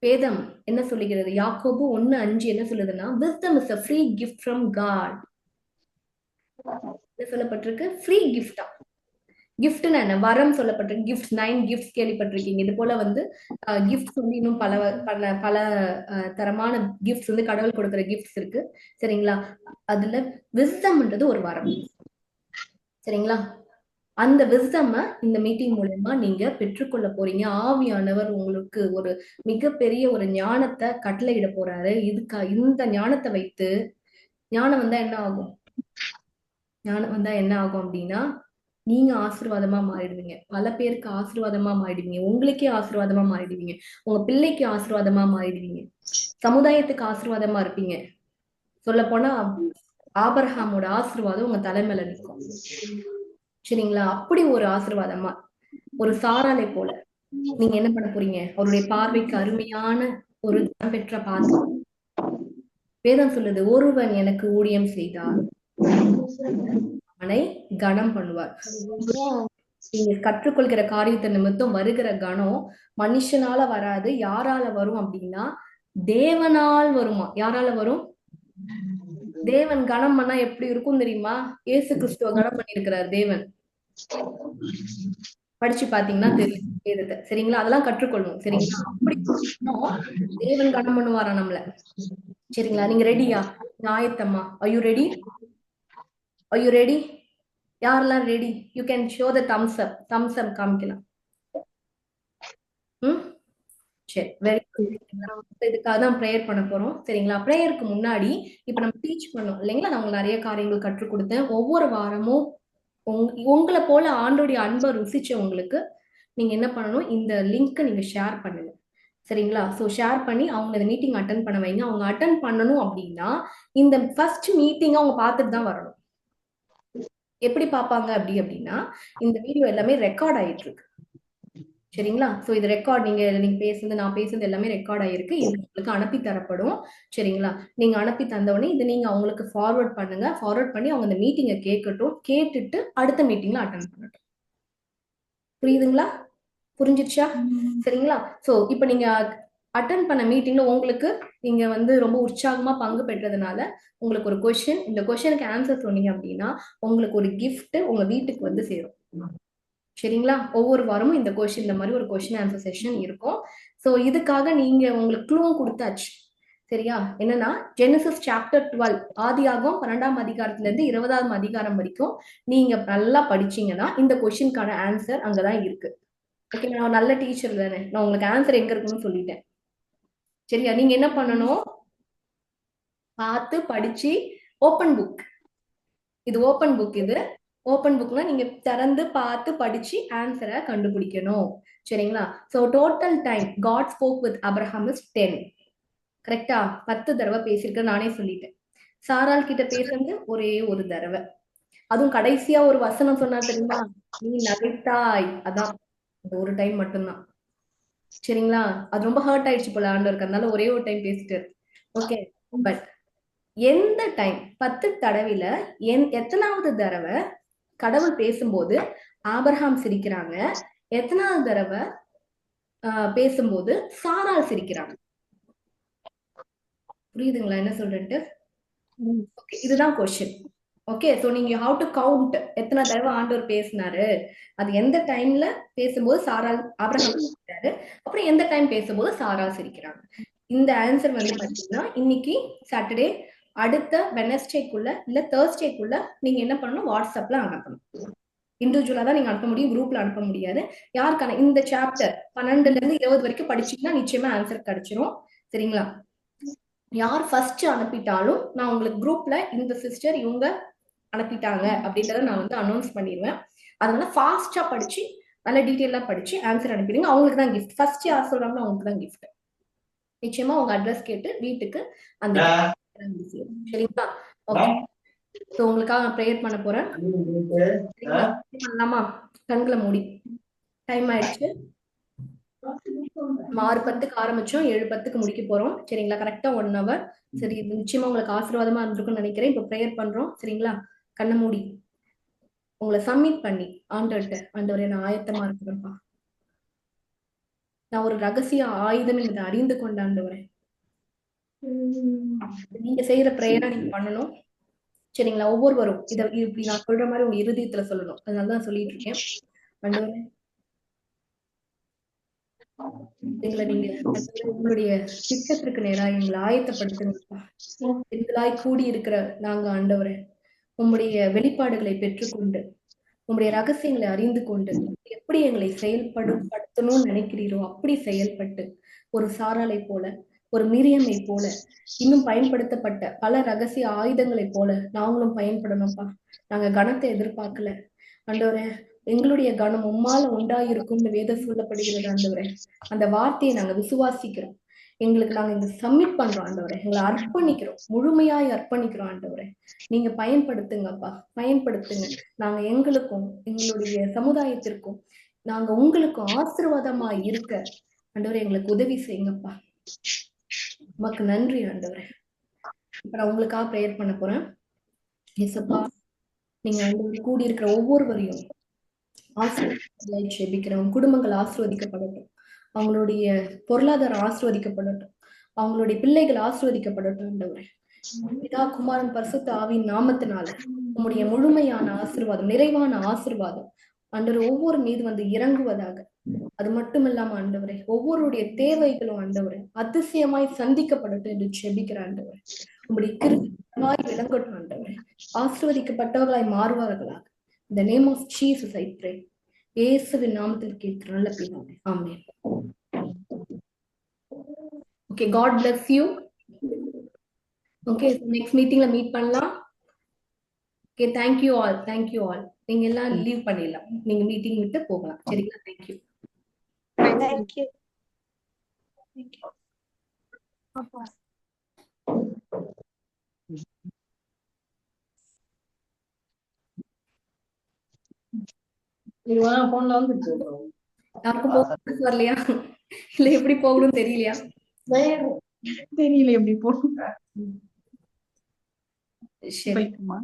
வேதம் என்ன சொல்லுகிறது, யாக்கோபு 1:5 என்ன சொல்லுதுன்னா, wisdom is a free gift from God. என்ன சொல்லப்பட்டிருக்கு? ஃப்ரீ கிஃப்டா. கிஃப்ட்னா என்ன? வரம் சொல்லப்பட்டிருக்கு. கிஃப்ட் 9 கிஃப்ட்ஸ் கேள்விப்பட்டிருக்கீங்க. இது போல வந்து கிஃப்ட்ஸ் வந்து இன்னும் பல பல பல தரமான கிஃப்ட்ஸ் வந்து கடவுள் கொடுக்கிற கிஃப்ட்ஸ் இருக்கு, சரிங்களா? அதுல விஸ்டம்ன்றது ஒரு வரம், சரிங்களா? அந்த விஸ்டம் இந்த மீட்டிங் மூலமா நீங்க பெற்றுக்கொள்ள போறீங்க. ஆவியானவர் உங்களுக்கு ஒரு மிகப்பெரிய ஒரு ஞானத்தை கட்டளையிட போறாரு. இந்த ஞானத்தை வைத்து, ஞானம் வந்தா என்ன ஆகும், ஞானம் வந்தா என்ன ஆகும் அப்படின்னா, நீங்க ஆசீர்வாதமா மாறிடுவீங்க, பல பேருக்கு ஆசீர்வாதமா மாறிடுவீங்க, உங்களுக்கே ஆசீர்வாதமா மாறிடுவீங்க, உங்க பிள்ளைக்கு ஆசீர்வாதமா மாறிடுவீங்க, சமுதாயத்துக்கு ஆசீர்வாதமா இருப்பீங்க. சொல்ல போனா ஆபிரகாமோட ஆசீர்வாதம் உங்க தலைமையில நிற்கும், சரிங்களா? அப்படி ஒரு ஆசீர்வாதமா, ஒரு சாராலை போல நீங்க என்ன பண்ண போறீங்க, அவருடைய பார்வைக்கு அருமையான ஒரு கனம் பெற்ற பாத்திரம். வேதம் சொல்லுது, ஒருவன் எனக்கு ஊழியம் செய்தார் அவனை கனம் பண்ணுவார். நீங்க கற்றுக்கொள்கிற காரியத்தை நிமித்தம் வருகிற கணம் மனுஷனால வராது. யாரால வரும் அப்படின்னா தேவனால் வருமா. யாரால வரும்? தேவன் கணம் பண்ணா எப்படி இருக்கும் தெரியுமா? இயேசு கிறிஸ்துவ கணம் பண்ணியிருக்கிறார் தேவன். படிச்சு பாத்தீங்கன்னா தெரியும் வேதத்தை. சரிங்களா? அதெல்லாம் கற்றுக்கொள்ளணும். சரிங்களா? அப்படி தேவன் கணம் பண்ணுவாரா நம்மள. சரிங்களா? நீங்க ரெடியா? ஆயத்தம்மா? Are you ready? Are you ready? யாரெல்லாம் ரெடி? You can show the thumbs up. Thumbs up காமிக்கலாம். சரி, வெரி குட். இதுக்காக தான் ப்ரேயர் பண்ண போறோம். சரிங்களா? ப்ரேயருக்கு முன்னாடி இப்ப நம்ம டீச் பண்ணோம் இல்லைங்களா? நான் உங்களுக்கு நிறைய காரியங்கள் கற்றுக் கொடுத்தேன். ஒவ்வொரு வாரமும் உங்களை போல ஆண்டோடைய அன்பை ருசிச்ச உங்களுக்கு நீங்க என்ன பண்ணணும்? இந்த லிங்க்கை நீங்க ஷேர் பண்ணுங்க. சரிங்களா? ஸோ ஷேர் பண்ணி அவங்க இந்த மீட்டிங் அட்டன் பண்ண வைங்க. அவங்க அட்டன் பண்ணணும் அப்படின்னா இந்த ஃபர்ஸ்ட் மீட்டிங் அவங்க பார்த்துட்டு தான் வரணும். எப்படி பார்ப்பாங்க அப்படின்னா இந்த வீடியோ எல்லாமே ரெக்கார்ட் ஆயிட்டு இருக்கு. சரிங்களா? சோ இது ரெக்கார்ட், நீங்க பேசுனது நான் பேசுனது எல்லாமே ரெக்கார்ட் ஆயிருக்கு. இது உங்களுக்கு அனுப்பி தரப்படும். சரிங்களா? நீங்க அனுப்பி தந்த உடனே இது நீங்க அவங்களுக்கு ஃபார்வர்ட் பண்ணுங்க. ஃபார்வர்ட் பண்ணி அவங்க இந்த மீட்டிங்கை கேட்கட்டும். கேட்டுட்டு அடுத்த மீட்டிங்ல அட்டன் பண்ணட்டும். புரியுதுங்களா? புரிஞ்சிருச்சா? சரிங்களா? சோ இப்ப நீங்க அட்டன் பண்ண மீட்டிங்ல உங்களுக்கு நீங்க ரொம்ப உற்சாகமா பங்கு பெற்றதுனால உங்களுக்கு ஒரு கொஸ்டின், இந்த கொஸ்டினுக்கு ஆன்சர் சொன்னீங்க அப்படின்னா உங்களுக்கு ஒரு கிஃப்ட் உங்க வீட்டுக்கு சேரும். சரிங்களா? ஒவ்வொரு வாரமும் இந்த கொஸ்டின், இந்த மாதிரி ஒரு கொஸ்டின் ஆன்சர் செஷன் இருக்கும். சோ இதுக்காக நீங்க உங்களுக்கு க்ளூ கொடுத்தாச்சு. சரியா? என்னன்னா ஜெனசிஸ் சாப்டர் 12 ஆதியாகமம் 12ஆம் அதிகாரத்துல இருந்து 20ஆம் அதிகாரம் வரைக்கும் நீங்க நல்லா படிச்சீங்கன்னா இந்த கொஸ்டினுக்கான ஆன்சர் அங்கதான் இருக்கு. ஓகே, நான் நல்ல டீச்சர் தானே, நான் உங்களுக்கு ஆன்சர் எங்க இருக்குன்னு சொல்லிட்டேன். சரியா? நீங்க என்ன பண்ணணும்? பார்த்து படிச்சு ஓப்பன் புக், இது ஓப்பன் புக். இது ஓப்பன் புக்னா நீங்க திறந்து பார்த்து படிச்சு ஆன்சரை கண்டுபிடிக்கணும். சரிங்களா? So total time God spoke with Abraham is 10. கரெக்டா? 10 தடவை பேசியிருக்க நானே சொல்லிட்டேன். சாராள் கிட்ட பேசுறது ஒரே ஒரு தடவை. அதுவும் கடைசியா ஒரு வசனம் சொன்னா தெரியுமா? நீ நகைத்தாய். அதான் அந்த ஒரு டைம் மட்டும்தான். சரிங்களா? அது ரொம்ப ஹர்ட் ஆயிடுச்சு போல ஆண்டவருக்கு, அதனால ஒரே ஒரு டைம் பேசிட்டாரு. ஓகே, பட் எந்த டைம் 10 தடவையில எத்தனாவது தடவை கடவுள் பேசும்போது ஆபிரகாம் சிரிக்கிறாங்க, எத்தனாவது தடவை பேசும்போது சாராள் சிரிக்கிறாங்க? புரியுதுங்களா என்ன சொல்றேன்ட்டு? இதுதான் கொஸ்டின். ஓகே, சோ நீங்க ஹவ் டு கவுண்ட் எத்தனை தடவை ஆண்டவர் பேசினாரு, அது எந்த டைம்ல பேசும்போது சாராள் ஆபிரகாம் சிரிக்கிறாரு, அப்புறம் எந்த டைம் பேசும்போது சாராள் சிரிக்கிறாங்க. இந்த ஆன்சர் பாத்தீங்கன்னா இன்னைக்கு சாட்டர்டே, அடுத்த வெனஸ்டேக்குள்ள இல்ல தேர்ஸ்டேக்குள்ள நீங்க என்ன பண்ணணும்? வாட்ஸ்அப்ல அனுப்பணும். இண்டிவிஜுவலா தான் நீங்க அனுப்ப முடியும், குரூப்ல அனுப்ப முடியாது. யாருக்கான இந்த சாப்டர் 12ல இருந்து 20 வரைக்கும் படிச்சீங்கன்னா நிச்சயமா ஆன்சர் கிடைச்சிரும். சரிங்களா? யார் ஃபர்ஸ்ட் அனுப்பிட்டாலும் நான் உங்களுக்கு குரூப்ல இந்த சிஸ்டர் இவங்க அனுப்பிட்டாங்க அப்படின்றத நான் அனௌன்ஸ் பண்ணிடுவேன். அதனால ஃபாஸ்டா படிச்சு நல்ல டீட்டெயிலா படிச்சு ஆன்சர் அனுப்பிடுங்க. அவங்களுக்கு தான் கிஃப்ட். ஃபர்ஸ்ட் யார் சொல்றாங்களோ அவங்களுக்கு தான் கிஃப்ட். நிச்சயமா உங்க அட்ரஸ் கேட்டு வீட்டுக்கு அந்த சரிங்களா? ஓகே, சோ உங்களுக்காக நான் ப்ரேயர் பண்ண போறேன். பண்ணலாமா? கண்களை மூடி. டைம் ஆயிடுச்சு. 6:10க்கு ஆரம்பிச்சோம், 7:10க்கு முடிக்க போறோம். சரிங்களா? கரெக்டா 1 hour. சரி, இது நிச்சயமா உங்களுக்கு ஆசீர்வாதமா இருந்திருக்கும்னு நினைக்கிறேன். இப்ப ப்ரேயர் பண்றோம். சரிங்களா? கண்ணை மூடி உங்களை சப்மிட் பண்ணி ஆண்டவர்கிட்ட, ஆண்டவரே நான் ஆயத்தமா இருக்கிறேன்ப்பா, நான் ஒரு ரகசிய ஆயுதம் இதை அறிந்து கொண்ட ஆண்டவரே, நீங்க செய்யற ப்ரேயரா நீங்க பண்ணணும். சரிங்களா? ஒவ்வொருவரும் இதை இப்படி நான் சொல்ற மாதிரி உங்க இருதயத்துல சொல்லணும். அதனாலதான் சொல்லிட்டு இருக்கேன். ஆண்டவரே, எங்களை நீங்க உங்களுடைய திட்டத்திற்கு நேரா எங்களை ஆயத்தப்படுத்துங்கப்பா. எங்களாய் கூடி இருக்கிற நாங்க ஆண்டவரே உம்முடைய வெளிப்பாடுகளை பெற்றுக்கொண்டு உம்முடைய ரகசியங்களை அறிந்து கொண்டு எப்படி எங்களை செயல்படுத்தணும்னு நினைக்கிறீரோ அப்படி செயல்பட்டு ஒரு சாராளை போல, ஒரு மிரியமை போல, இன்னும் பயன்படுத்தப்பட்ட பல ரகசிய ஆயுதங்களை போல நாங்களும் பயன்படணும்ப்பா. நாங்க கனத்தை எதிர்பார்க்கல ஆண்டவரே, எங்களுடைய கனம் உம்மால உண்டாயிருக்கும்னு வேதம் சொல்லப்படுகிறது ஆண்டவரே. அந்த வார்த்தையை நாங்க விசுவாசிக்கிறோம். எங்களுக்கு நாங்க இங்க சப்மிட் பண்றோம் ஆண்டவரே. எங்களை அர்ப்பணிக்கிறோம், முழுமையாய் அர்ப்பணிக்கிறோம் ஆண்டவரே. நீங்க பயன்படுத்துங்கப்பா, பயன்படுத்துங்க. நாங்க எங்களுக்கும் எங்களுடைய சமுதாயத்திற்கும் நாங்க உங்களுக்கு ஆசீர்வாதமா இருக்க ஆண்டவரே எங்களுக்கு உதவி செய்யுங்கப்பா. உமக்கு நன்றி ஆண்டவரே. இப்ப நான் உங்களுக்காக ப்ரேயர் பண்ண போறேன். ஏசப்பா, நீங்க கூடி இருக்கிற ஒவ்வொருவரையும் ஆசீர்வாதங்களை ஜெபிக்கிறோம். குடும்பங்கள் ஆசீர்வதிக்கப்படட்டும். அவங்களுடைய பொருளாதாரம் ஆசீர்வதிக்கப்படட்டும். அவங்களுடைய பிள்ளைகள் ஆசீர்வதிக்கப்படட்டும் ஆண்டவரே. பிதா குமாரன் பரிசுத்த ஆவியின் நாமத்தினால உம்முடைய முழுமையான ஆசீர்வாதம், நிறைவான ஆசீர்வாதம் ஆண்டவர் ஒவ்வொரு மீது வந்து இறங்குவதாக. அது மட்டும் இல்லாம ஆண்டவரே, ஒவ்வொருடைய தேவைகளும் ஆண்டவரே அதிசயமாய் சந்திக்கப்படட்டும் என்று ஜெபிக்கிற ஆண்டவரே. உங்களுடைய கிருபை விளங்கட்டும் ஆண்டவரே. ஆசீர்வதிக்கப்பட்டவர்களாய் மாறுவார்களாக. இந்த name of Jesus I pray. இயேசுவின் நாமத்தில் கேட்கிறோம் நல்ல பிதாவே. ஆமென். Okay, God bless you. Okay, next மீட்டிங்ல மீட் பண்ணலாம். Okay, thank you all. நீங்க எல்லாம் லீவ் பண்ணிடலாம். நீங்க மீட்டிங் விட்டு போகலாம். சரிங்களா? தேங்க்யூ. Thank you. யாருக்கும் போக வரலையா? இல்ல எப்படி போகணும்னு தெரியலையா? தெரியல எப்படி போ சரி. போய்க்குமா